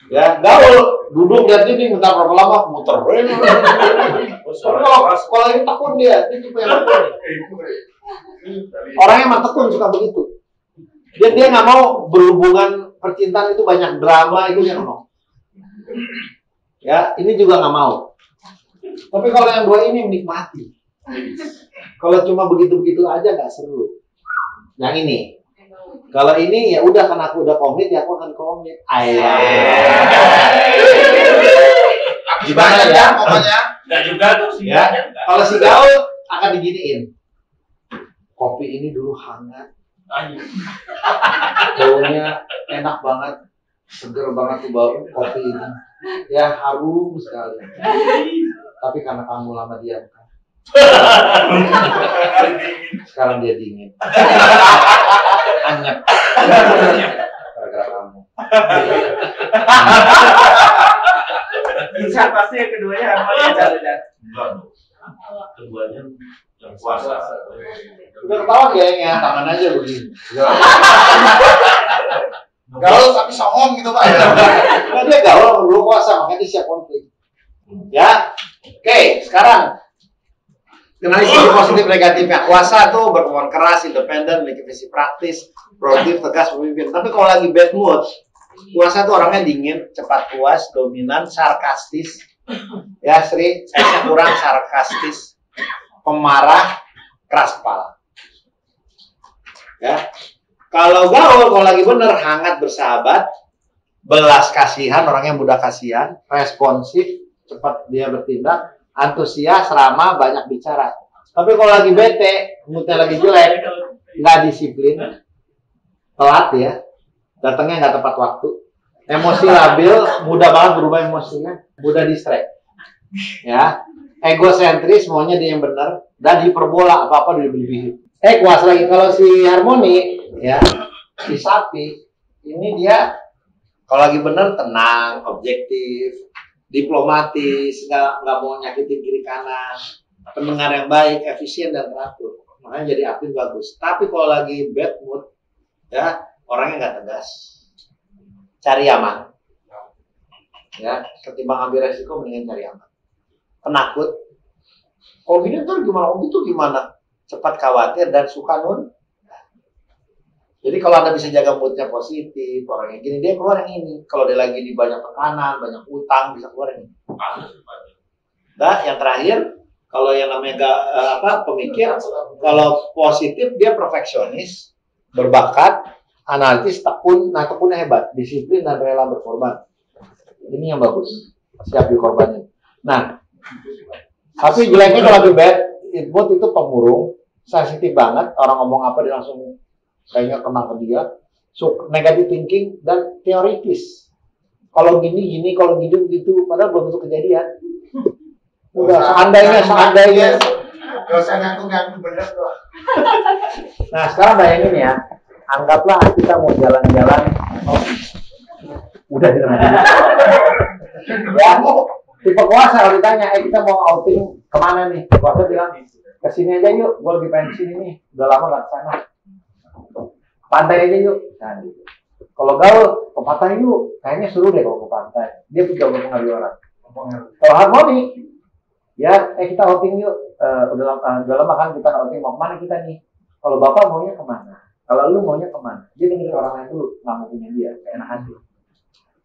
Ya, gaul, duduk lihat dinding, bentar berapa lama muter. Kalau ini tekun dia tipe yang tekun. Orang yang emang tekun suka begitu. Dia nggak mau berhubungan percintaan itu banyak drama, itu dia nggak mau. Ya, ini juga nggak mau. Tapi kalau yang dua ini menikmati. Kalau cuma begitu-begitu aja nggak seru. Yang ini. Kalau ini ya udah kan aku udah komit ya aku akan komit. Gimana ya pokoknya? Enggak juga tuh sih. Ya. Kalau si gaul akan diginiin. Kopi ini dulu hangat. Baunya enak banget. Seger banget tuh bau kopi ini. Ya harum sekali. Tapi karena kamu lama diam kan. Sekarang dia dingin. Anyep. Gara-gara kamu. Bisa pasti yang keduanya apa ya? Keduanya yang puasa. Udah ketahuan kayaknya, tangan aja begini. Gaul tapi songong gitu Pak. Nah, dia gaul belum puasa, makanya dia siap konflik. Ya, oke, sekarang Kenali sisi positif negatifnya. Kuasa tuh berkemauan keras, independen, memiliki visi praktis, produktif, tegas, pemimpin. Tapi kalau lagi bad mood, kuasa tuh orangnya dingin, cepat puas, dominan, sarkastis. Ya Sri, saya kurang sarkastis, pemarah, keras kepala. Ya. Kalau gaul, kalau lagi bener, hangat bersahabat, belas kasihan, orangnya mudah kasihan, responsif, cepat dia bertindak, antusias, ramah, banyak bicara. Tapi kalau lagi bete, moodnya lagi jelek, nggak disiplin, telat ya, datangnya nggak tepat waktu, emosi labil, mudah banget berubah emosinya, mudah distract, ya, egosentris, maunya dia yang benar, dan hiperbola, apa-apa dilebih-lebihin. Kuas lagi. Kalau si harmoni, ya, si sapi, ini dia kalau lagi benar tenang, objektif, diplomatis, nggak mau nyakitin kiri kanan, pendengar yang baik, efisien dan teratur. Makanya jadi aktif bagus. Tapi kalau lagi bad mood, ya orangnya nggak tegas, cari aman. Ya, ketimbang ambil resiko mendingan cari aman. Penakut. Oh gini tuh gimana? Oh gitu gimana? Cepat khawatir dan suka nun. Jadi kalau Anda bisa jaga moodnya positif, orang yang gini, dia keluar yang ini. Kalau dia lagi di banyak tekanan, banyak utang, bisa keluar yang ini. Nah, yang terakhir, kalau yang namanya pemikir, kalau positif dia perfeksionis, berbakat, analitis, tekun, nah tekunnya hebat, disiplin dan rela berkorban. Ini yang bagus, siap dikorbanin. Nah, tapi jeleknya kalau lagi bad mood itu pemurung, sensitif banget, orang ngomong apa dia langsung kayaknya kena ke dia, negative thinking dan teoritis. Kalau gini, kalau gitu, padahal belum tentu kejadian. Udah seandainya. Gak usah ngaku-ngaku bener tuh. Nah sekarang bayangin ya, anggaplah kita mau jalan-jalan, udah di tengah ya, tipe kuasa kalau ditanya, kita mau outing kemana nih? Kuasa bilang, kesini aja yuk, gue lagi pengen kesini nih, udah lama gak kesana. Pantai aja yuk. Nah, gitu. Kalau gaul, ke pantai yuk. Kayaknya seru deh kalau ke pantai. Dia juga mempengaruhi orang. Kalau harmoni, ya kita outing yuk. Udah lama kan kita outing, mau kemana kita nih? Kalau bapak maunya kemana? Kalau lu maunya kemana? Dia dengerin orang lain dulu, nggak mau punya dia, enak hati.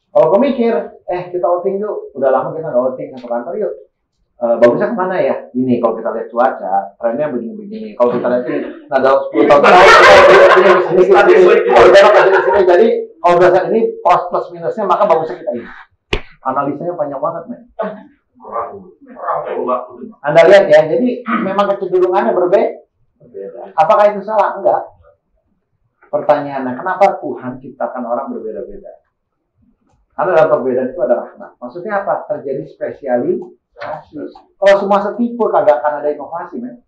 Kalau pemikir, kita outing yuk. Udah lama kita nggak outing, ke kantor yuk. Bagusnya kemana ya? Ini kalau kita lihat cuaca, trennya begini-begini. Kalau kita lihat ini, ada 10 tahun sini. Jadi kalau berdasarkan ini plus minusnya, maka bagusnya kita ini. Analisanya panjang banget, men. Anda lihat ya, jadi memang kecenderungannya berbeda. Apakah itu salah? Enggak. Pertanyaannya, kenapa Tuhan ciptakan orang berbeda-beda? Karena dalam perbedaan itu ada rahmat. Maksudnya apa? Terjadi spesialisasi. Kalau semua setipe kagak akan ada inovasi, men.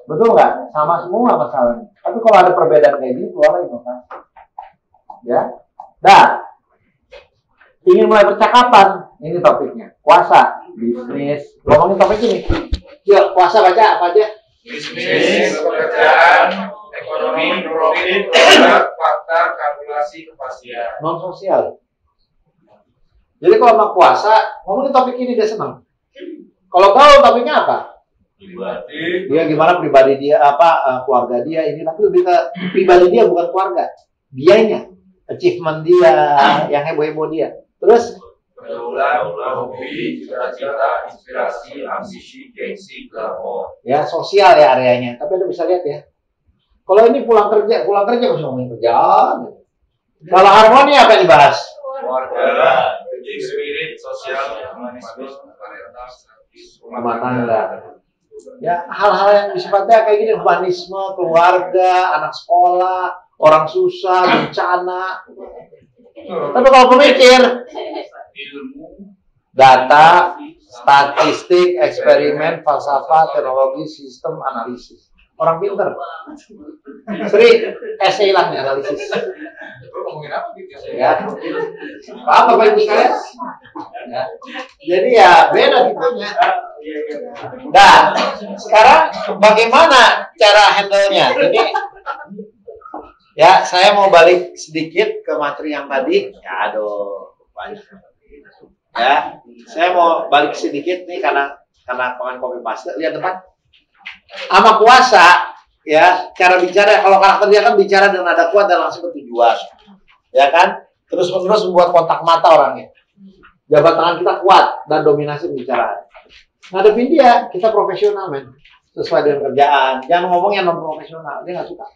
Betul nggak? Sama semua masalahnya. Tapi kalau ada perbedaan kayak gini, keluar inovasi. Ya. Nah, ingin mulai percakapan, ini topiknya. Kuasa, bisnis. Ngomongin topik ini. Yuk, kuasa baca apa aja? Bisnis, pekerjaan, ekonomi, profit, produk, fakta, kalkulasi, kepastian. Non sosial. Jadi kalau sama kuasa, ngomongin topik ini dia senang. Kalau gaul topiknya apa? Pribadi. Dia gimana pribadi dia, keluarga dia ini, tapi lebih ke pribadi dia bukan keluarga. Dianya, achievement dia, yang heboh-heboh dia. Terus? Pergaulan, hobi, cita-cita, inspirasi, ambisi, gengsi, glamour. Ya sosial ya areanya. Tapi Anda bisa lihat ya. Kalau ini pulang kerja harus ngomongin kerjaan. Kalau harmoni apa yang dibahas? Keluarga, spirit, sosial, humanisme, parental, strategis, Rumah tangga. Ya hal-hal yang sifatnya kayak gini, humanisme, keluarga, anak sekolah, orang susah, bencana. Tapi kalau pemikir, ilmu, data, statistik, eksperimen, falsafah, teknologi, sistem, analisis. Orang pinter. Sri, essay lah nih analisis. Ngomongin apa gitu Ya. Apa Bapak Ibu sekalian? Ya. Jadi ya beda tipenya. Nah, sekarang bagaimana cara handle-nya? Ini ya, saya mau balik sedikit ke materi yang tadi. Ya, aduh, banyak. Ya, saya mau balik sedikit nih karena karena pengen copy paste, lihat depan. Sama kuasa, ya, cara bicara, kalau karakter dia kan bicara dengan nada kuat dan langsung ke tujuan, ya kan? Terus-menerus membuat kontak mata orangnya. Jabat tangan kita kuat dan dominasi pembicaraan. Ngadepin dia, kita profesional, men. Sesuai dengan kerjaan. Jangan ngomong yang non-profesional, dia nggak suka.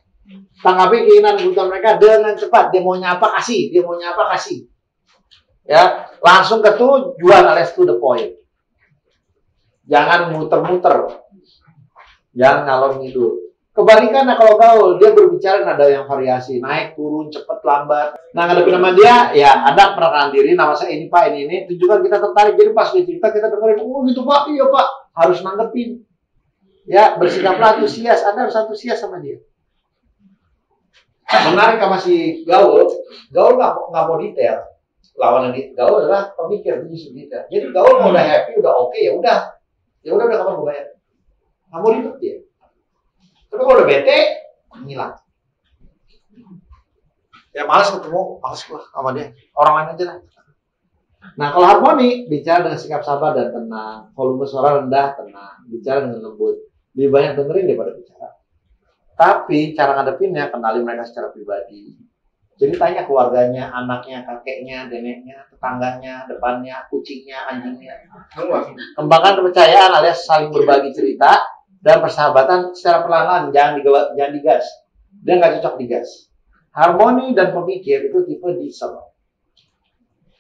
Tanggapi keinginan kebutuhan mereka dengan cepat. Dia maunya apa, kasih. Dia maunya apa, kasih. Ya, langsung ke tujuan alias to the point. Jangan muter-muter. Jangan ngalor ngidul. Kebalikannya kalau gaul, dia berbicara nada yang variasi, naik, turun, cepat, lambat. Nah, ngadepin nama dia, ya ada perkenalkan diri, nama saya ini Pak, ini. Tunjukkan kita tertarik. Jadi pas dia cerita, kita dengerin, oh gitu Pak, iya Pak. Harus nanggepin. Ya, bersikaplah antusias. Anda harus antusias sama dia. Menarik sama si gaul nggak mau detail. Lawan gaul adalah pemikir, justru detail. Jadi gaul mau udah happy, udah oke, ya udah kapan gue bayar. Nggak mau ribet dia. Tapi kalau udah bete, ngilang. Ya malas ketemu, malas lah sama dia. Orang lain aja lah. Nah kalau harmoni, bicara dengan sikap sabar dan tenang. Volume suara rendah, tenang. Bicara dengan lembut. Lebih banyak dengerin daripada bicara. Tapi cara ngadepinnya, kenali mereka secara pribadi. Jadi tanya keluarganya, anaknya, kakeknya, neneknya, tetangganya, depannya, kucingnya, anjingnya. Kembangkan kepercayaan alias saling berbagi cerita dan persahabatan secara perlahan, jangan digas. Dia nggak cocok digas. Harmoni dan pemikir itu tipe diesel.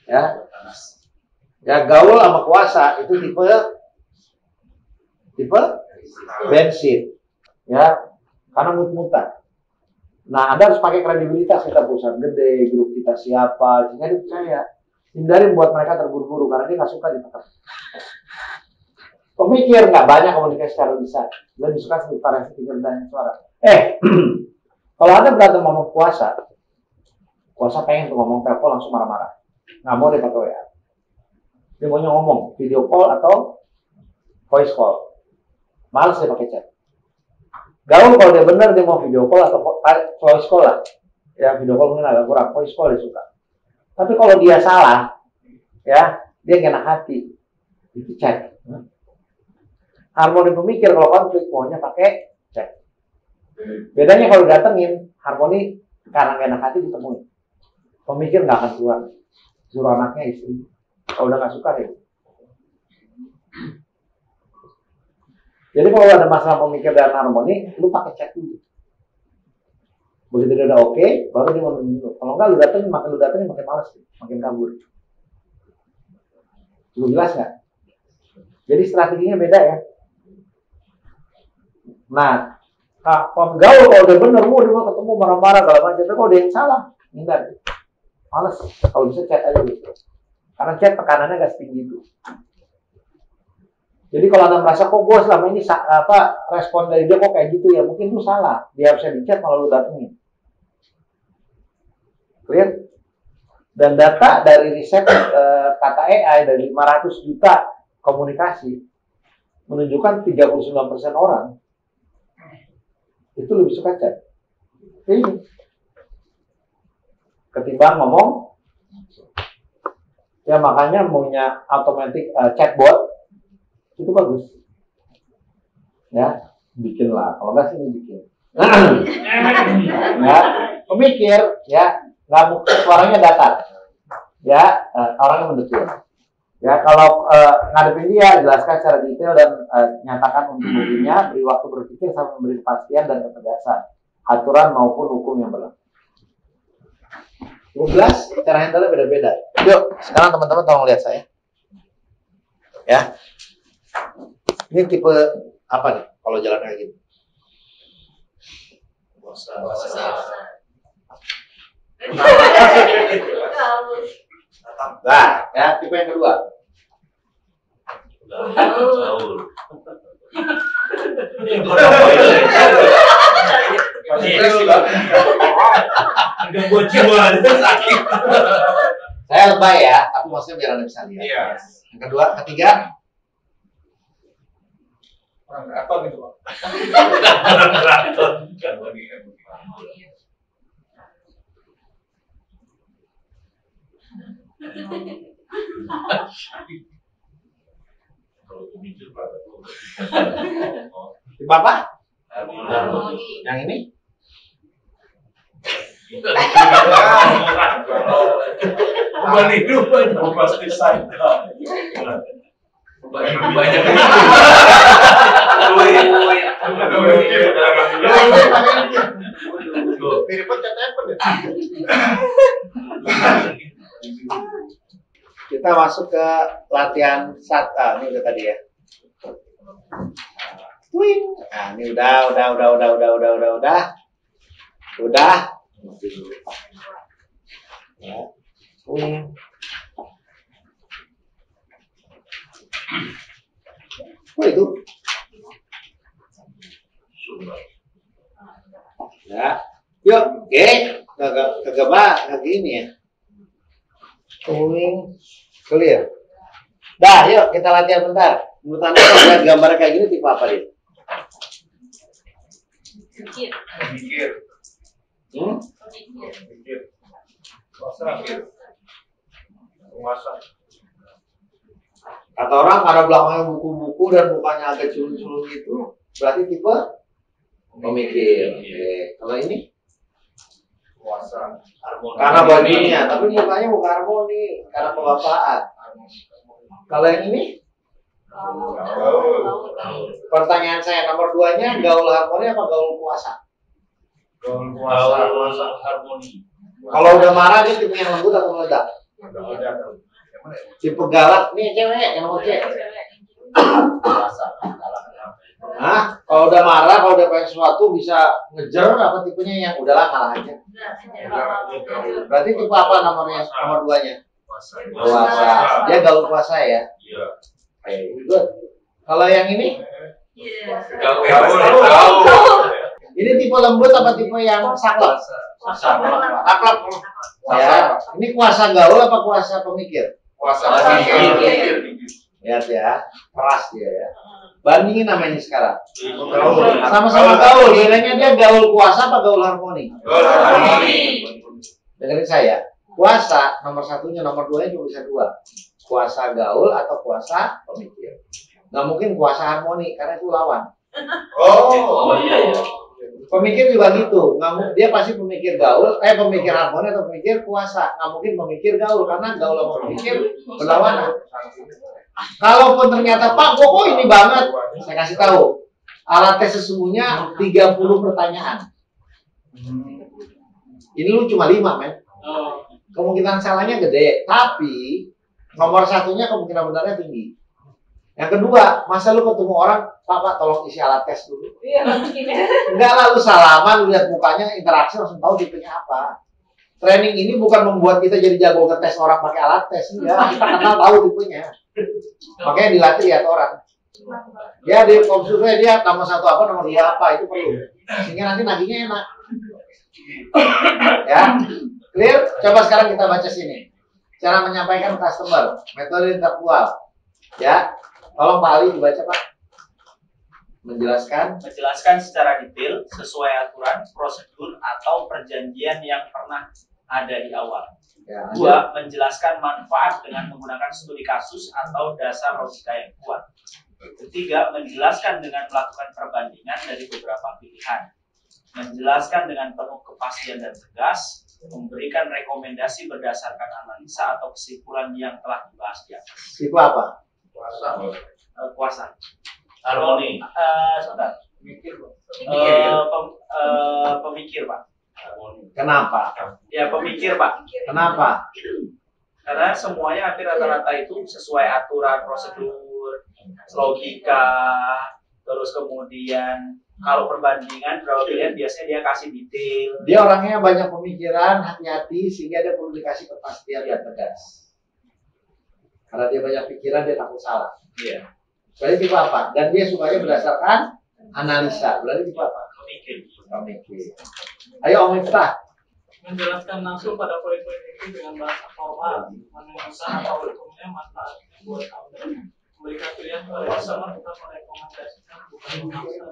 Ya gaul sama kuasa itu tipe bensin. Ya, karena mut-mutan. Nah, Anda harus pakai kredibilitas, kita perusahaan gede, grup kita siapa, sehingga dipercaya. Hindari buat mereka terburu-buru karena dia nggak suka ditekan. Pemikir nggak banyak komunikasi secara lisan, lebih suka variasi pikir dan suara. Kalau Anda berantem ngomong kuasa pengen tuh ngomong telepon langsung marah-marah, nggak mau dia pakai WA. Dia maunya ngomong video call atau voice call, males dia pakai chat. Gaul kalau dia benar dia mau video call atau voice call lah. Ya video call mungkin agak kurang, voice call dia suka. Tapi kalau dia salah, ya dia nggak enak hati, itu chat. Harmoni pemikir kalau konflik maunya pakai chat. Bedanya kalau datengin, harmoni karena nggak enak hati ditemuin. Pemikir nggak akan keluar, suruh anaknya istri. Kalau udah nggak suka ya. Jadi kalau ada masalah pemikir dan harmoni, lu pakai chat dulu. Begitu dia udah oke, baru dia mau minum. Kalau enggak, lu datengin makin malas, makin kabur. Lu jelas nggak? Jadi strateginya beda ya. Nah, penggaul kalau udah bener, dia mau ketemu marah-marah kalau macam. Tapi kalau dia yang salah, hindar. Males. Kalau bisa chat aja gitu. Karena chat tekanannya nggak setinggi itu. Jadi kalau Anda merasa kok gue selama ini respon dari dia kok kayak gitu ya, mungkin lu salah. Dia harusnya di chat malah lu datengin. Clear? Dan data dari riset kata AI dari 500 juta komunikasi menunjukkan 39% orang itu lebih suka chat. Ini ketimbang ngomong. Ya makanya punya automatic chatbot itu bagus. Ya, bikinlah. Kalau nggak sih bikin. Ya, pemikir ya nggak mungkin suaranya datar. Ya, orangnya mendetil. Ya, kalau ngadepin dia, jelaskan secara detail dan nyatakan buktinya, beri waktu berpikir sampai memberi kepastian dan ketegasan, aturan maupun hukum yang berlaku. 12, cara handle beda-beda. Yuk, sekarang teman-teman tolong lihat saya. Ya. Ini tipe apa nih kalau jalan kayak gini? Bosan. Nah, ya tipe yang kedua. Saya lebay ya, tapi maksudnya biar Anda bisa lihat. Yang kedua, ketiga. Orang beraton itu Pak. Kalau pemikir pada Tipe apa? Harmoni. Yang ini? Beban hidup pasti sadar. Banyak. Kita masuk ke latihan sata. Ini udah tadi ya. Wing. Nah, ini udah. Ya. Wing. Oh itu. Ya. Yuk, oke. Kagak gini ya. Wing. Clear. Dah, yuk kita latihan bentar. Menurut Anda kalau lihat gambar kayak gini tipe apa dia? Mikir. Puasa. Kata orang karena belakangnya buku-buku dan mukanya agak culun-culun gitu, berarti tipe pemikir. Oke. Kalau ini? Puasa. Karena bajunya, tapi mukanya muka harmoni, karena kebapaan. Kalau yang ini? Pertanyaan saya nomor 2-nya, gaul harmoni apa gaul puasa? Gaul puasa. Harmoni. Kalau udah marah dia tipe yang lembut atau meledak? Tipe galak nih cewek yang nomor C. Puasa. Hah? Kalau udah marah, kalau udah pengen sesuatu bisa ngejer apa tipenya yang udahlah kalah aja. Berarti tipe apa nomor 2-nya? Puasa. Dia gaul puasa ya. Iya. Oke, good. Kalau yang ini? Gaul. Ini tipe lembut apa tipe yang saklek? Saklek. Ya. Ini kuasa gaul apa kuasa pemikir? Puasa. Mikir. Lihat ya, keras dia ya. Bandingin namanya sekarang. Sama-sama gaul, bedanya dia gaul kuasa apa gaul harmoni? Dengerin saya. Kuasa nomor 1-nya, nomor 2-nya cuma bisa 2. Kuasa gaul atau kuasa pemikir. Nggak mungkin kuasa harmoni karena itu lawan. Oh iya. Pemikir juga gitu. Dia pasti pemikir gaul, pemikir harmoni atau pemikir kuasa. Nggak mungkin pemikir gaul karena gaul sama pemikir berlawanan. Kalaupun ternyata Pak kok ini banget, saya kasih tahu. Alat tes sesungguhnya 30 pertanyaan. Ini lu cuma 5, men. Kemungkinan salahnya gede, tapi nomor 1-nya kemungkinan benarnya tinggi. Yang kedua, masa lu ketemu orang, Pak tolong isi alat tes dulu. Enggak lah, lu salaman, lu lihat mukanya, interaksi langsung tahu tipenya apa. Training ini bukan membuat kita jadi jago ngetes orang pakai alat tes, enggak. Kita kenal tahu tipenya. Makanya dilatih lihat orang. Ya di komputernya dia nomor 1 apa, nomor 2 apa, itu perlu. Sehingga nanti nagihnya enak. Ya, clear? Coba sekarang kita baca sini. Cara menyampaikan customer, metode intelektual. Ya, tolong Pak Ali dibaca Pak. Menjelaskan secara detail sesuai aturan, prosedur atau perjanjian yang pernah ada di awal. ya, 2. Menjelaskan manfaat dengan menggunakan studi kasus atau dasar logika yang kuat. 3. Menjelaskan dengan melakukan perbandingan dari beberapa pilihan. Menjelaskan dengan penuh kepastian dan tegas, memberikan rekomendasi berdasarkan analisa atau kesimpulan yang telah dibahas di atas. tipe apa? Kuasa. Harmoni. Sebentar. Pemikir, Pak. Kenapa? Ya, pemikir, Pak. Kenapa? Karena semuanya hampir rata-rata itu sesuai aturan, prosedur, logika, terus kemudian kalau perbandingan berapa pilihan biasanya dia kasih detail. Dia orangnya banyak pemikiran, hati-hati, sehingga dia perlu dikasih kepastian dan tegas. Karena dia banyak pikiran, dia takut salah. Iya. Berarti tipe apa? Dan dia sukanya berdasarkan analisa. Berarti tipe apa? Pemikir. Ayo Om Miftah. Menjelaskan langsung pada poin-poin itu dengan bahasa formal, menemukan atau hukumnya manfaatnya buat anda, memberikan pilihan pada customer tetap merekomendasikan bukan memaksa,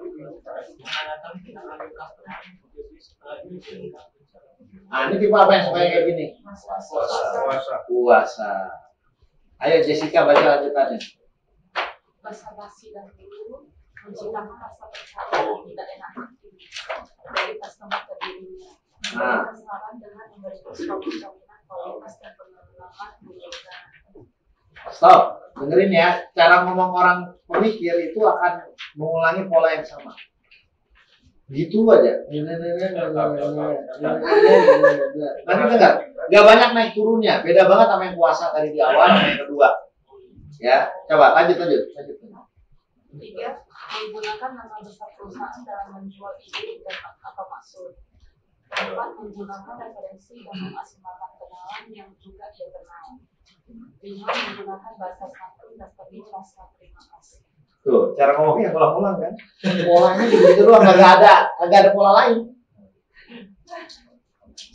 menanyakan tindak lanjut customer, jadi setelah ini Nah, ini tipe apa yang suka kayak gini? Puasa. Ayo Jessica baca lanjutannya. basa-basi dahulu, menciptakan rasa percaya yang tidak enak hati dari customer ke dirinya. Memberikan saran dengan memberikan suatu jaminan kualitas dan pengalaman penggunaan. Stop, dengerin ya. Cara ngomong orang pemikir itu akan mengulangi pola yang sama. Gitu aja. Nanti dengar, nggak banyak naik turunnya. Beda banget sama yang puasa tadi di awal sama yang kedua. Ya, coba lanjut. Tiga, menggunakan nama besar perusahaan dalam menjual ide dan apa maksud. Empat, menggunakan referensi dan memaksimalkan kenalan yang juga ia kenal. Lima, menggunakan bahasa santun dan penuh rasa terima kasih. Tuh, cara ngomongnya ngulang-ngulang kan? Polanya gitu doang, kagak ada pola lain.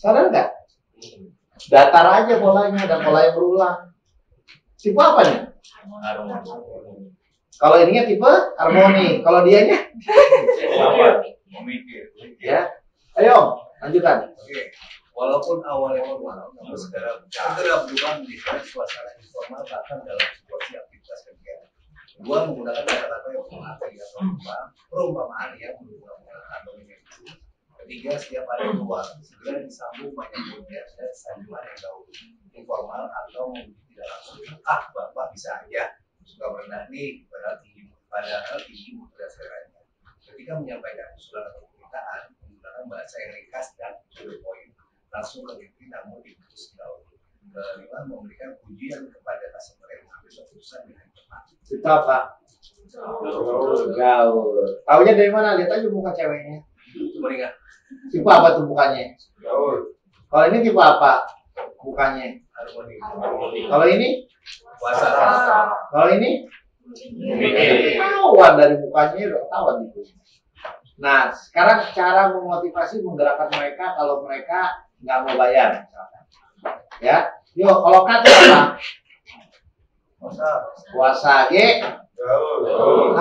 Sadar nggak? Datar aja polanya, ada pola yang berulang. Tipe apa nih? Kalau ininya tipe harmoni, kalau dianya? Ya, ayo lanjutkan. Oke, walaupun awalnya formal, namun segera berubah menjadi suasana informal bahkan dalam situasi aktivitas kerja. Kedua, menggunakan kata-kata yang mengerti atau perumpamaan yang menggunakan atau menyebut. Ketiga, setiap ada keluar, segera disambung banyak kemudian dan sanjungan yang dahulu informal atau tidak langsung. Bapak bisa aja suka merendah nih, padahal tinggi mutu dan seleranya. Ketika menyampaikan usulan atau permintaan, menggunakan bahasa yang ringkas dan to the point, langsung ke inti namun diputus dahulu. Kelima, memberikan pujian kepada customer yang mengambil keputusan dengan tepat. Itu apa? Gaul. Taunya dari mana? Lihat aja muka ceweknya. Meringat. Tipe apa tuh mukanya? Gaul. Kalau ini tipe apa? Mukanya. Harmoni. Kalau ini? Puasa. Kalau ini? Ketahuan dari mukanya udah ketahuan itu. Nah, sekarang cara memotivasi menggerakkan mereka kalau mereka nggak mau bayar, misalkan. Ya, yuk kalau kata apa? Puasa G, H,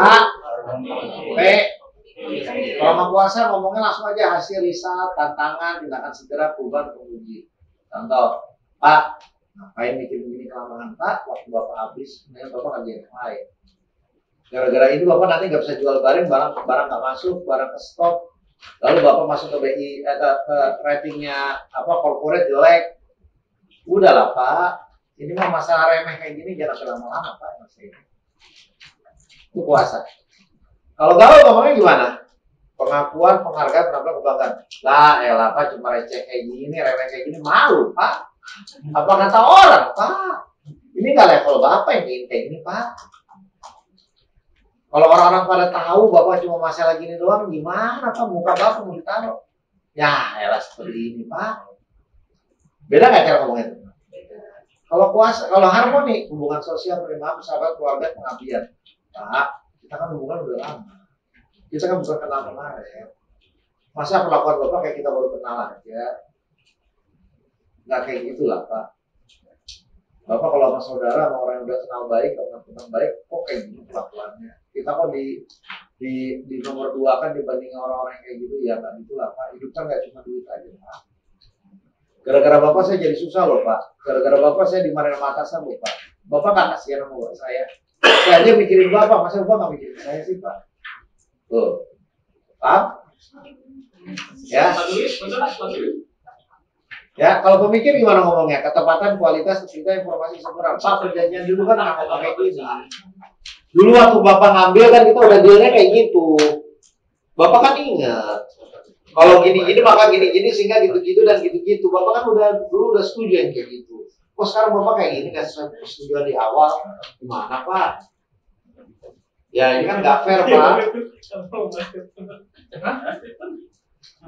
P. Kalau nggak puasa ngomongnya langsung aja hasil riset, tantangan, tindakan segera, perubahan, penguji. Contoh, Pak, ngapain bikin begini kelamaan Pak? Waktu Bapak habis, kemudian Bapak kerjain yang lain. Gara-gara ini Bapak nanti nggak bisa jual barang nggak masuk, barang ke stop. Lalu Bapak masuk ke BI, ke ratingnya corporate jelek. Udahlah Pak, ini mah masalah remeh kayak gini jangan sampai lama-lama Pak. Itu puasa. Kalau gaul ngomongnya gimana? Pengakuan, penghargaan, penampilan, kebanggaan. Lah, elah Pak, cuma receh kayak gini, remeh kayak gini, malu Pak. Apa kata orang Pak? Ini nggak level Bapak yang ingin kayak gini Pak. Kalau orang-orang pada tahu Bapak cuma masalah gini doang, gimana Pak? Muka Bapak mau ditaruh? Ya, elah seperti ini Pak. Beda nggak cara ngomongnya? Kalau puasa, kalau harmoni, hubungan sosial, penerimaan, persahabatan, keluarga, pengabdian. Pak, kita kan hubungan udah lama. Kita kan bukan kenal kemarin. Masa perlakuan Bapak kayak kita baru kenal aja? Nggak kayak gitulah Pak. Bapak kalau sama saudara, sama orang yang udah kenal baik, sama teman baik, kok kayak gini perlakuannya? Kita kok di nomor 2 kan dibanding orang-orang yang kayak gitu, ya nggak gitulah Pak. Hidup kan nggak cuma duit aja Pak. Gara-gara Bapak saya jadi susah loh Pak. Gara-gara Bapak saya dimarahin sama atasan loh Pak. Bapak nggak kasihan sama Bapak saya. Saya aja mikirin Bapak, masa Bapak nggak mikirin saya sih Pak? Tuh, paham? Ya. Ya, kalau pemikir gimana ngomongnya? Ketepatan, kualitas, ketika informasi sempurna. Pak, perjanjian dulu kan nggak ngomong kayak gini. Dulu waktu Bapak ngambil kan kita udah dealnya kayak gitu. Bapak kan ingat. Kalau gini-gini maka gini-gini sehingga gitu-gitu dan gitu-gitu. Bapak kan dulu udah setuju yang kayak gitu. Kok sekarang Bapak kayak gini nggak sesuai persetujuan di awal? Gimana Pak? Ya ini kan nggak fair Pak.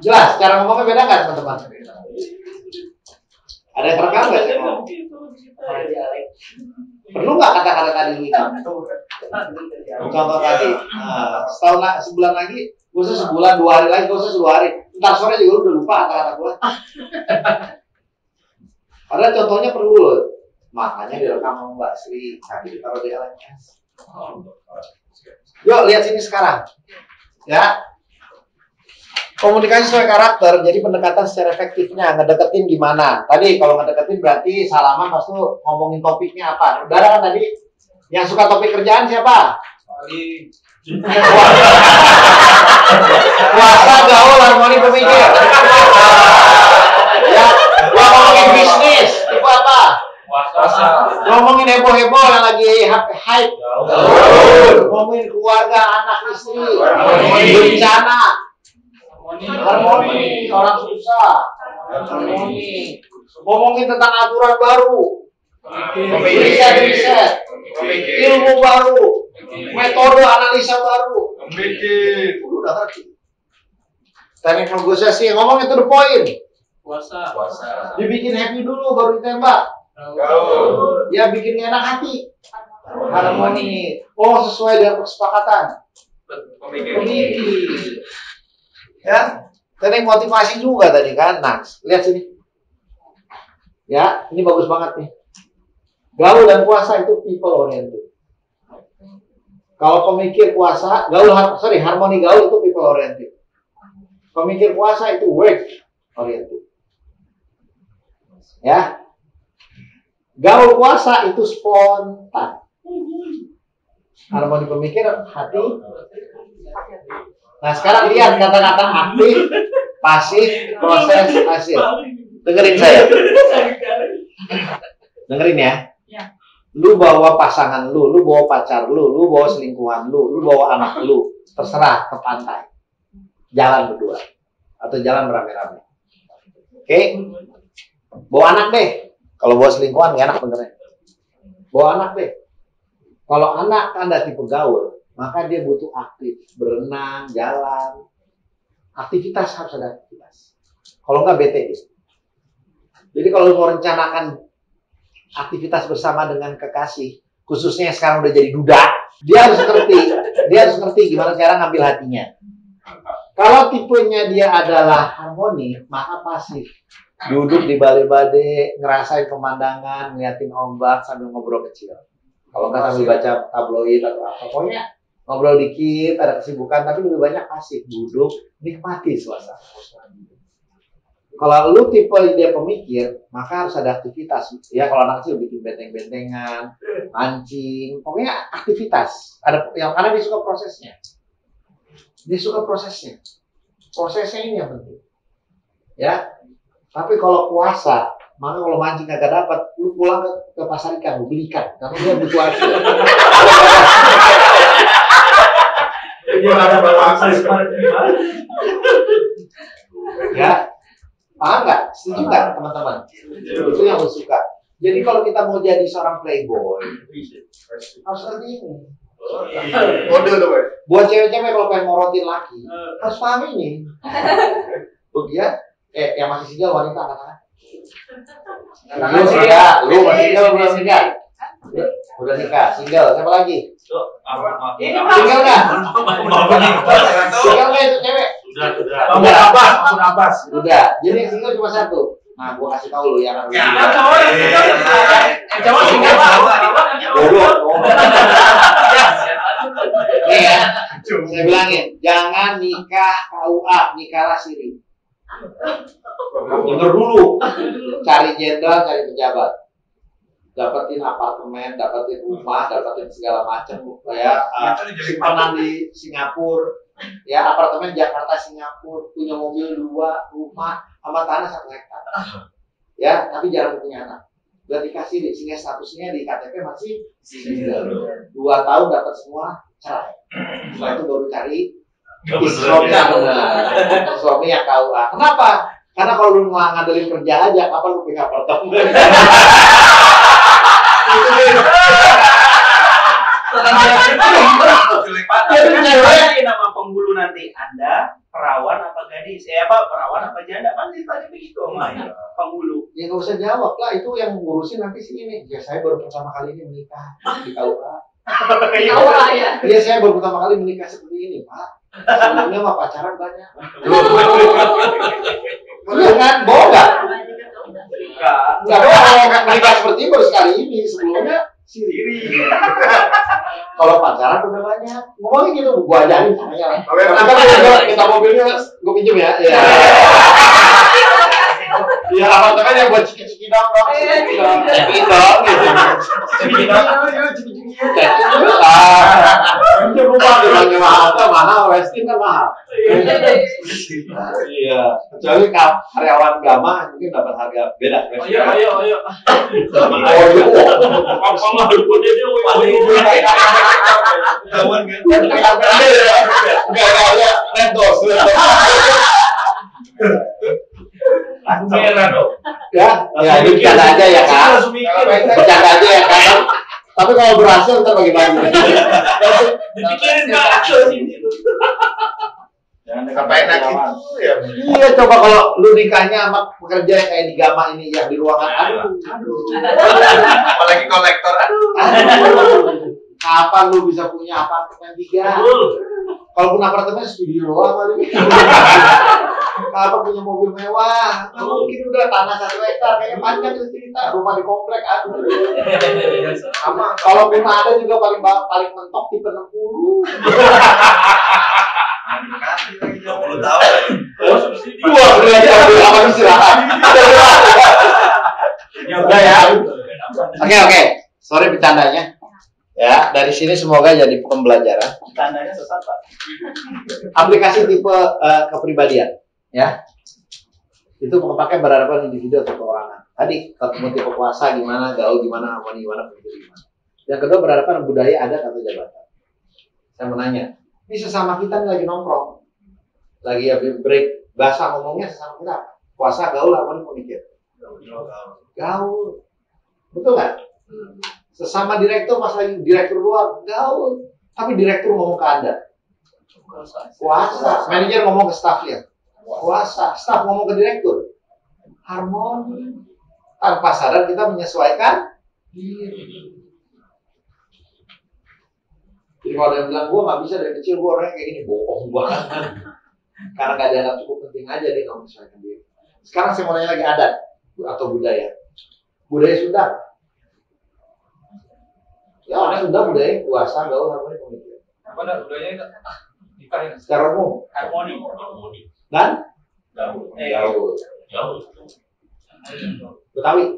Jelas, cara ngomongnya beda nggak teman-teman? Ada yang terekam nggak sih? Perlu nggak kata-kata tadi itu? Contoh tadi, sebulan lagi, gue usah sebulan, 2 hari lagi, gue usah 2 hari. Ntar sore juga lu udah lupa kata-kata gue. Padahal contohnya perlu loh. Makanya direkam sama Mbak Sri, nanti ditaruh di LMS. Yuk, lihat sini sekarang. Ya. Komunikasi sesuai karakter, jadi pendekatan secara efektifnya, ngedeketin gimana? Tadi kalau ngedeketin berarti salaman pas tuh ngomongin topiknya apa? Udara kan tadi, yang suka topik kerjaan siapa? kali. Puasa, gaul, harmoni, pemikir. Ya, gua ngomongin bisnis, itu apa? Puasa. Ngomongin heboh-heboh yang lagi hype. Ngomongin keluarga, anak, istri, bencana, harmoni, orang susah, harmoni. Ngomongin tentang aturan baru, riset, ilmu baru, metode analisa baru. Udah ngerti. Teknik negosiasi, ngomongin to the point. Puasa. Dibikin happy dulu baru ditembak. Ya bikin enak hati. Harmoni. Oh, sesuai dengan kesepakatan. Pemikir. Ya, teknik motivasi juga tadi kan. Nah, lihat sini. Ya, ini bagus banget nih. Gaul dan puasa itu people oriented. Kalau pemikir puasa, harmoni gaul itu people oriented. Pemikir puasa itu work oriented. Ya. Gaul puasa itu spontan. Harmoni pemikir hati. Nah, sekarang lihat kata-kata aktif, pasif, proses, hasil. Dengerin saya. Dengerin ya. Lu bawa pasangan lu bawa pacar lu bawa selingkuhan lu bawa anak lu, terserah ke pantai. Jalan berdua atau jalan beramai-ramai. Oke? Bawa anak deh. Kalau bawa selingkuhan gak enak benernya. Bawa anak deh. Kalau anak Anda tipe gaul, maka dia butuh aktif, berenang, jalan. Aktivitas, harus ada aktivitas. Kalau nggak bete dia. Jadi kalau mau rencanakan aktivitas bersama dengan kekasih, khususnya yang sekarang udah jadi duda, dia harus ngerti gimana cara ngambil hatinya. Kalau tipenya dia adalah harmoni, maka pasif. Duduk di balai-balai, ngerasain pemandangan, ngeliatin ombak sambil ngobrol kecil. Kalau nggak sambil baca tabloid atau apa, pokoknya ngobrol dikit, ada kesibukan, tapi lebih banyak pasif. Duduk, nikmati suasana. Kalau lu tipe dia pemikir, maka harus ada aktivitas. Ya, kalau anak kecil bikin benteng-bentengan, mancing, pokoknya aktivitas. Karena dia suka prosesnya. Prosesnya ini yang penting. Ya. Tapi kalau puasa, maka kalau mancing kagak dapat, lu pulang ke pasar ikan, lu beli ikan. Karena dia butuh hasil. Dia ada balansa seperti gimana? Ya. Paham nggak? Setuju nggak teman-teman? Itu yang lu suka. Jadi kalau kita mau jadi seorang playboy, harus ngerti ini. Kode tuh, Pak. Buat cewek-cewek kalau pengen morotin laki, harus paham ini. Ya, yang masih single wanita katakan. Lu single, lu masih single belum single? Udah nikah, single. Siapa lagi? Single nggak? Single nggak itu cewek? Udah. Abbas. Udah. Jadi yang single cuma satu. Nah, gua kasih tahu lu yang harus. Cowok single Pak. Nih ya, saya bilangin, jangan nikah KUA, nikahlah siri. Denger dulu, cari jenderal, cari pejabat, dapetin apartemen, dapetin rumah, dapetin segala macam, ya, simpanan di Singapura, ya apartemen Jakarta Singapura, punya mobil 2, rumah, sama tanah 1 hektar, ya, tapi jarang punya anak. Udah dikasih di sini statusnya di KTP masih single. 2 tahun dapat semua, cerai. Setelah itu baru cari suami yang benar, suami yang KUA. Kenapa? Karena kalau lu ngandelin kerja aja, kapan lu punya apartemen? Jadi nama penghulu nanti Anda perawan apa gadis? Perawan apa janda? Kan tadi begitu, penghulu. Ya nggak usah jawab lah, itu yang ngurusin nanti sih ini. Ya saya baru pertama kali ini menikah di KUA. KUA ya. Iya saya baru pertama kali menikah seperti ini, Pak. Sebelumnya mah pacaran banyak. Iya kan, bohong nggak? Nggak bohong, menikah seperti ini baru sekali ini. Sebelumnya siri. Kalau pacaran udah banyak. Ngomongnya gitu, gua ajarin saya. Nanti kita mobilnya, gua pinjem ya. Iya, apartemen yang buat ciki-ciki dong. Ciki dong gitu. Ciki dong. pikir rumah dengan mahal kan mahal, Westin kan mahal. Iya, kecuali karyawan Gama mungkin dapat harga beda. Ayo. Apa lu dia Kawan kan? Enggak, rentos. merah dong. Ya ini bercanda aja ya Kak. Bercanda aja ya Kak. Tapi kalau berhasil ntar bagi-bagi. Dipikirin Pak. Ngapain lagi itu ya? Iya, coba kalau lu nikahnya sama pekerja yang kayak di Gama ini yang di ruangan, aduh. Apalagi kolektor, aduh. Kapan lu bisa punya apartemen 3? Kalaupun apartemen studio doang kali. Kapan punya mobil mewah? Nggak mungkin, udah tanah 1 hektar kayaknya panjang itu cerita. Rumah di komplek, aduh. Sama kalaupun ada juga paling mentok tipe 60. 20 tahun. Wah, apa istirahat? Udah ya. Oke. Sorry bercandanya. Ya, dari sini semoga jadi pembelajaran. Tandanya sesat, Pak. Aplikasi tipe kepribadian, ya. Itu pakai berhadapan individu atau perorangan. Tadi ketemu tipe kuasa gimana, gaul gimana, harmoni gimana, begitu gimana. Yang kedua berhadapan budaya adat atau jabatan. Saya mau nanya, ini sesama kita nih lagi nongkrong, lagi ya break, bahasa ngomongnya sesama kita, kuasa, gaul, harmoni, pemikir. Gaul, betul nggak? Sesama direktur pas lagi direktur luar, gaul. Tapi direktur ngomong ke Anda, kuasa. Manajer ngomong ke stafnya, kuasa. Staf ngomong ke direktur, harmoni. Tanpa sadar kita menyesuaikan diri. Jadi kalau ada yang bilang, gue nggak bisa dari kecil, gue orangnya kayak gini, bohong banget. Karena nggak dianggap cukup penting aja dia nggak menyesuaikan diri. Sekarang saya mau nanya lagi adat atau budaya. Budaya Sunda. Ya orang Sunda budaya kuasa, gaul, harmoni, pemikir. Apa dah budaya itu? Nikahin. Secara umum. Harmoni. Dan Gaul. gaul. Betawi.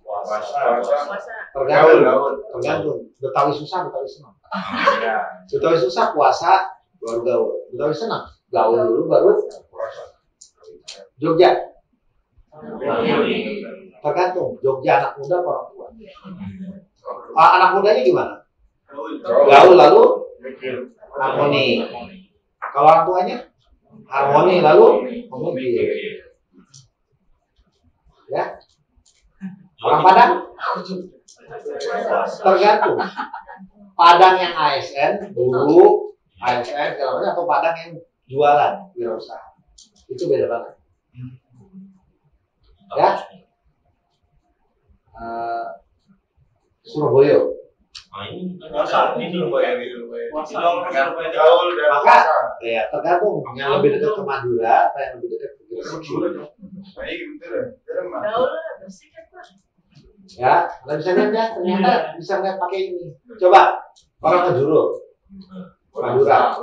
Puasa. Tergantung. Betawi susah, Betawi senang. Betawi susah puasa baru gaul. Betawi senang gaul dulu baru Jogja. Tergantung. Jogja anak muda apa orang tua. Anak mudanya gimana? Gaul lalu harmoni. Kalau orang tuanya harmoni lalu pemikir. Ya. Orang Padang? Tergantung. Padang yang ASN, buruh, ASN, segala macam, atau Padang yang jualan, wirausaha. Itu beda banget. Ya. Surabaya. Maka ya tergantung yang lebih dekat ke Madura atau yang lebih dekat ke Gresik. Ya, nggak bisa lihat ya, ternyata bisa lihat pakai ini. Coba orang ke Juru, Madura,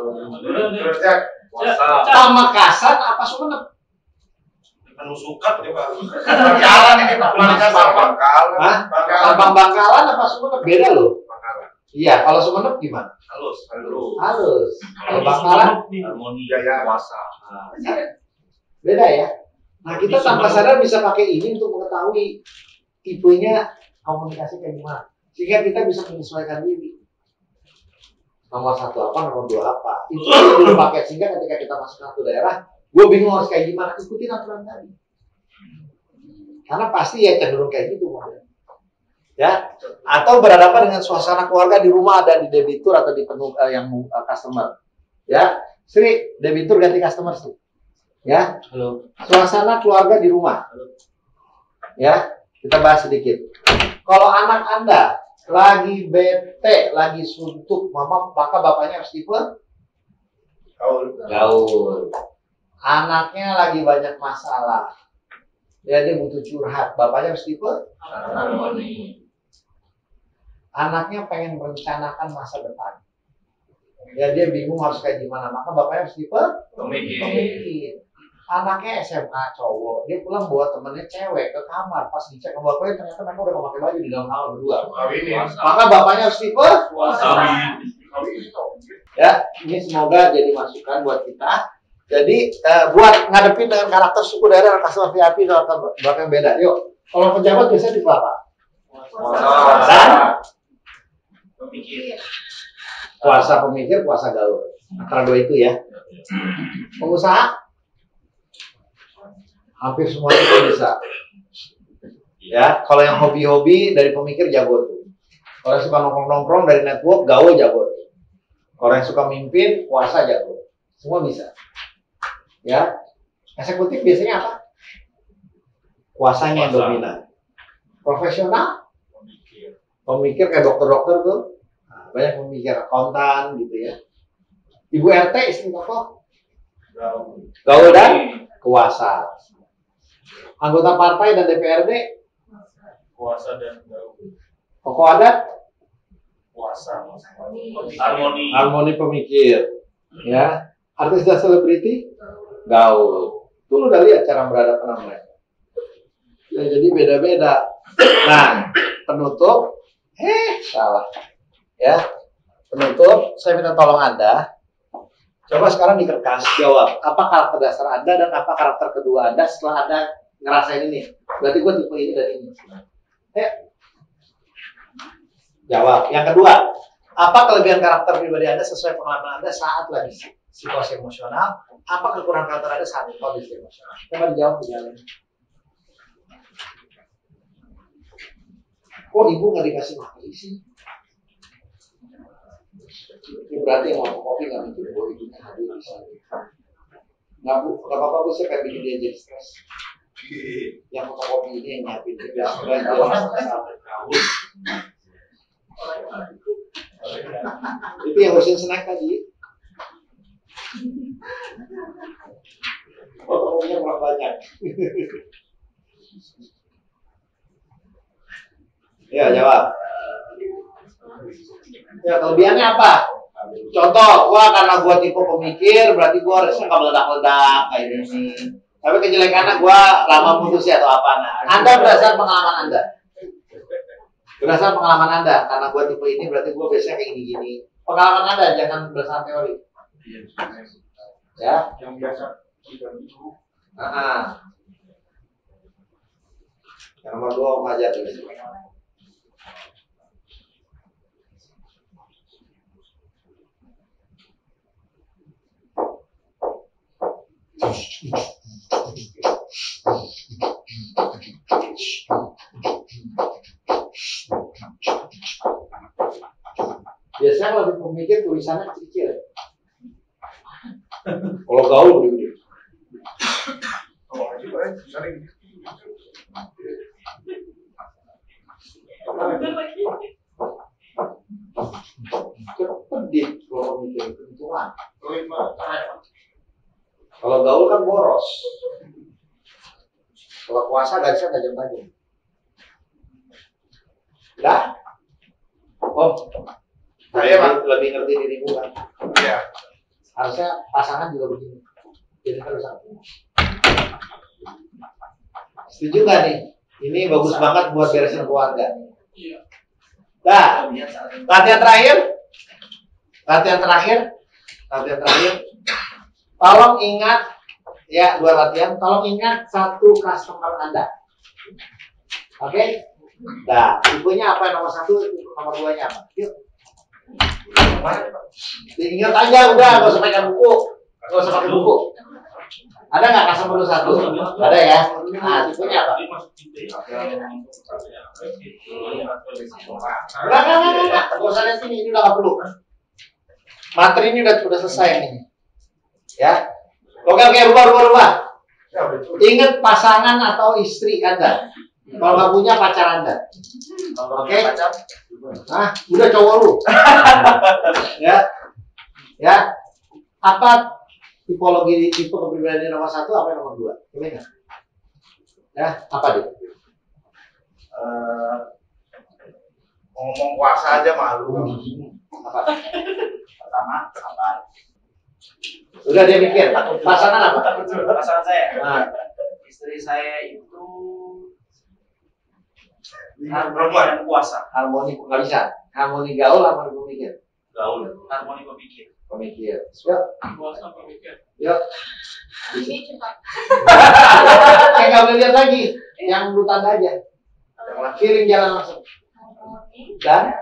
Pamekasan apa Sumenep? Sukat ya Pak. Bangkalan ini Pak. Bangkalan apa Sumenep? Beda loh. Iya, kalau Sumenep gimana? Halus. Kalau Bangkalan Harmoni. Jaya kuasa. beda ya. Nah kita tanpa sadar bisa pakai ini untuk mengetahui tipenya komunikasi kayak gimana, sehingga kita bisa menyesuaikan diri. Nomor 1 apa, nomor 2 apa, itu belum pakai, sehingga ketika kita masuk ke satu daerah, gue bingung harus kayak gimana, ikutin aturan tadi. Karena pasti ya cenderung kayak gitu, ya. Atau berhadapan dengan suasana keluarga di rumah, ada di debitur atau di yang customer, ya. Sri, debitur ganti customer sih, ya. Halo. Suasana keluarga di rumah, ya. Kita bahas sedikit. Kalau anak Anda lagi bete, lagi suntuk, maka bapaknya harus tipe gaul. Anaknya lagi banyak masalah, ya dia butuh curhat, bapaknya harus tipe harmoni. Anaknya pengen merencanakan masa depan, ya dia bingung harus kayak gimana, maka bapaknya harus tipe pemikir. Anaknya SMA cowok, dia pulang bawa temennya cewek ke kamar, pas dicek ke bapaknya ternyata mereka udah gak pakai baju di dalam kamar berdua. Maka bapaknya harus tipe Ya, ini semoga jadi masukan buat kita. Jadi buat ngadepin dengan karakter suku daerah dan customer VIP dan latar belakang yang beda. Yuk, kalau pejabat biasanya tipe apa? Dan Pemikir. kuasa pemikir, kuasa gaul. Antara dua itu ya. Pengusaha hampir semua itu bisa. Ya, kalau yang hobi-hobi dari pemikir jago tuh. Kalau yang suka nongkrong-nongkrong dari network gaul jago tuh. Kalau yang suka mimpin, kuasa jago. Semua bisa. Ya, eksekutif biasanya apa? Kuasanya yang dominan. Profesional, pemikir kayak dokter-dokter tuh. Nah, banyak pemikir akuntan gitu ya. Ibu RT istri tokoh. Gaul dan kuasa. Anggota partai dan DPRD, Kuasa dan gaul. tokoh adat, Kuasa. Harmoni. harmoni pemikir. Ya, artis dan selebriti, gaul. Tuh lu udah lihat cara beradaptasi sama mereka. Ya, jadi beda-beda. Nah, penutup, salah. Ya, penutup, saya minta tolong Anda. Coba sekarang di kertas jawab apa karakter dasar Anda dan apa karakter kedua Anda setelah Anda ngerasain ini. Berarti gue tipe ini dan ini. Jawab. Yang kedua, apa kelebihan karakter pribadi Anda sesuai pengalaman Anda saat lagi situasi emosional? Apa kekurangan karakter Anda saat kondisi emosional? Coba dijawab di jalan. Kok ibu nggak dikasih makan sih? Ini berarti yang mau kopi nggak mikir bahwa ibunya hadir di sana. Nggak bu, nggak apa-apa bu, saya kayak bikin dia jadi stres. Yang fotokopi ini yang nyiapin dia stres. Itu yang urusin snack tadi. Fotokopinya kurang banyak. Ya jawab. Ya kelebihannya apa? Contoh, karena gua tipe pemikir, berarti gua harusnya nggak meledak-ledak kayak ini. Tapi kejelekannya gua lama putus ya atau apa? Nah, Anda berdasar pengalaman Anda. Berdasar pengalaman Anda, karena gua tipe ini berarti gua biasanya kayak gini-gini. Pengalaman Anda jangan berdasar teori. Ya. Yang biasa tidak itu. Yang nomor 2 Om Hajar tulis. Biasanya kalau di pemikir tulisannya kecil. Kalau gaul begini. Kalau aja kan sering. Pedih kalau pemikir keuntungan. Kalau gaul kan boros. Kalau kuasa garisnya tajam-tajam. Dah? Om, saya lebih ngerti diri gua. Iya. Harusnya pasangan juga begini. Jadi harus satu. Setuju nggak nih? Ini bagus banget buat beresin keluarga. Iya. Dah. Latihan terakhir. Latihan terakhir. Tolong ingat ya 2 latihan. Tolong ingat 1 customer Anda. Oke? Nah, tipenya apa yang nomor 1, nomor 2-nya apa? Yuk. Ingat aja udah, nggak usah pakai buku. Nggak usah pakai buku. Ada nggak customer 1? Ada ya? Nah, tipenya apa? Enggak. Nggak usah lihat ini udah nggak perlu. Materi ini udah selesai ini. Ya. Oke, rubah. Ingat pasangan atau istri Anda. Kalau nggak punya pacar Anda. Oke. Nah, udah cowok lu. Ya. Apa tipologi tipe kepribadian nomor 1, apa yang nomor 2? Coba ingat. Ya, apa dia? Ngomong kuasa aja malu. Apa? Pertama, sabar. Udah dia mikir. Pasangan apa? Pasangan saya. Nah, Istri saya itu harmoni dan kuasa. harmoni nggak bisa. Harmoni gaul, harmoni pemikir. Gaul. Harmoni pemikir. Pemikir. Yuk, Puasa pemikir. yuk. Ini cepat. Kayak nggak boleh lihat lagi. Yang lu tanda aja. Feeling jalan langsung. Harmoni. Dan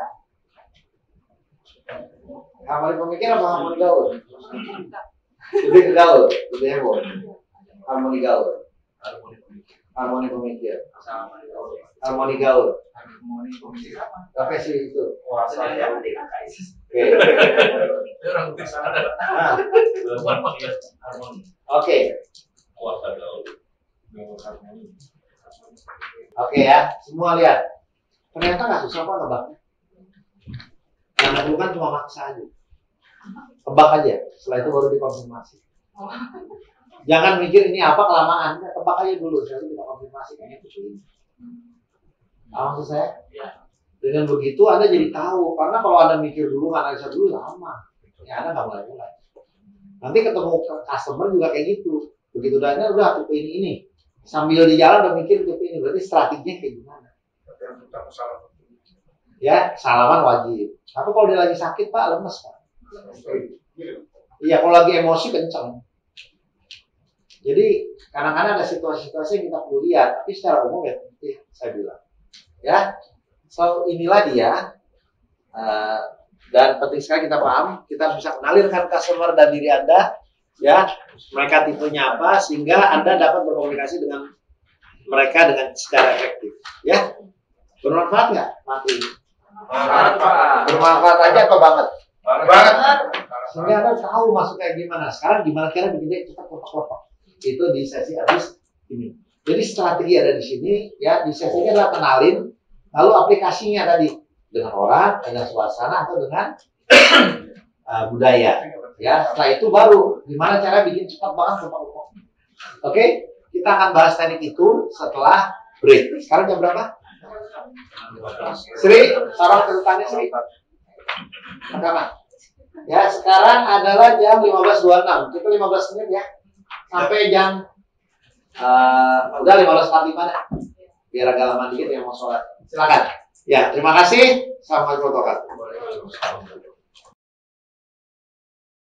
harmoni pemikir apa harmoni gaul? Lebih ke gaul, lebih heboh. Harmoni gaul. Harmoni pemikir. Harmoni pemikir. Sama gaul. Harmoni gaul. Harmoni pemikir apa? Apa sih itu? Kuasa. Jangan-jangan tidak krisis. Oke. Dia orang di sana. Nah, Harmoni. oke. Kuasa gaul. Oke ya, semua lihat. Ternyata nggak susah kok tebaknya. Yang perlu kan cuma maksa aja. Tebak aja, setelah itu baru dikonfirmasi. Jangan mikir ini apa kelamaan, tebak aja dulu, setelah itu kita konfirmasi kayaknya itu ini. Maksud saya? Dengan begitu Anda jadi tahu, karena kalau Anda mikir dulu, analisa dulu lama. Ya Anda nggak mulai-mulai. Nanti ketemu customer juga kayak gitu. Begitu udah tipe ini. Sambil di jalan udah mikir tipe ini, berarti strateginya kayak gimana? Ya, salaman wajib. Tapi kalau dia lagi sakit Pak, lemes Pak. Iya, kalau lagi emosi kenceng. Jadi kadang-kadang ada situasi-situasi yang kita perlu lihat, tapi secara umum ya penting saya bilang. Ya, so inilah dia. Dan penting sekali kita paham, kita harus bisa mengalirkan customer dan diri Anda, ya, mereka tipenya apa, sehingga Anda dapat berkomunikasi dengan mereka dengan secara efektif. Ya, bermanfaat nggak? Mati. Bermanfaat aja apa banget? Banget. Sehingga Anda tahu masuk kayak gimana. Sekarang gimana kira bikin kita kelopak-kelopak. Itu di sesi habis ini. Jadi strategi ada di sini, ya di sesi ini adalah kenalin, lalu aplikasinya tadi dengan orang, dengan suasana atau dengan budaya. Ya, setelah itu baru gimana cara bikin cepat banget kelopak-kelopak. Oke, kita akan bahas teknik itu setelah break. Sekarang jam berapa? Sri, sarang kesukaannya Sri. Rekaman. Ya, sekarang adalah jam 15.26. Kita 15 menit ya. Sampai jam udah 15.45 dah. Biar agak lama dikit yang mau sholat. Silakan. Ya, terima kasih. Selamat bertobat.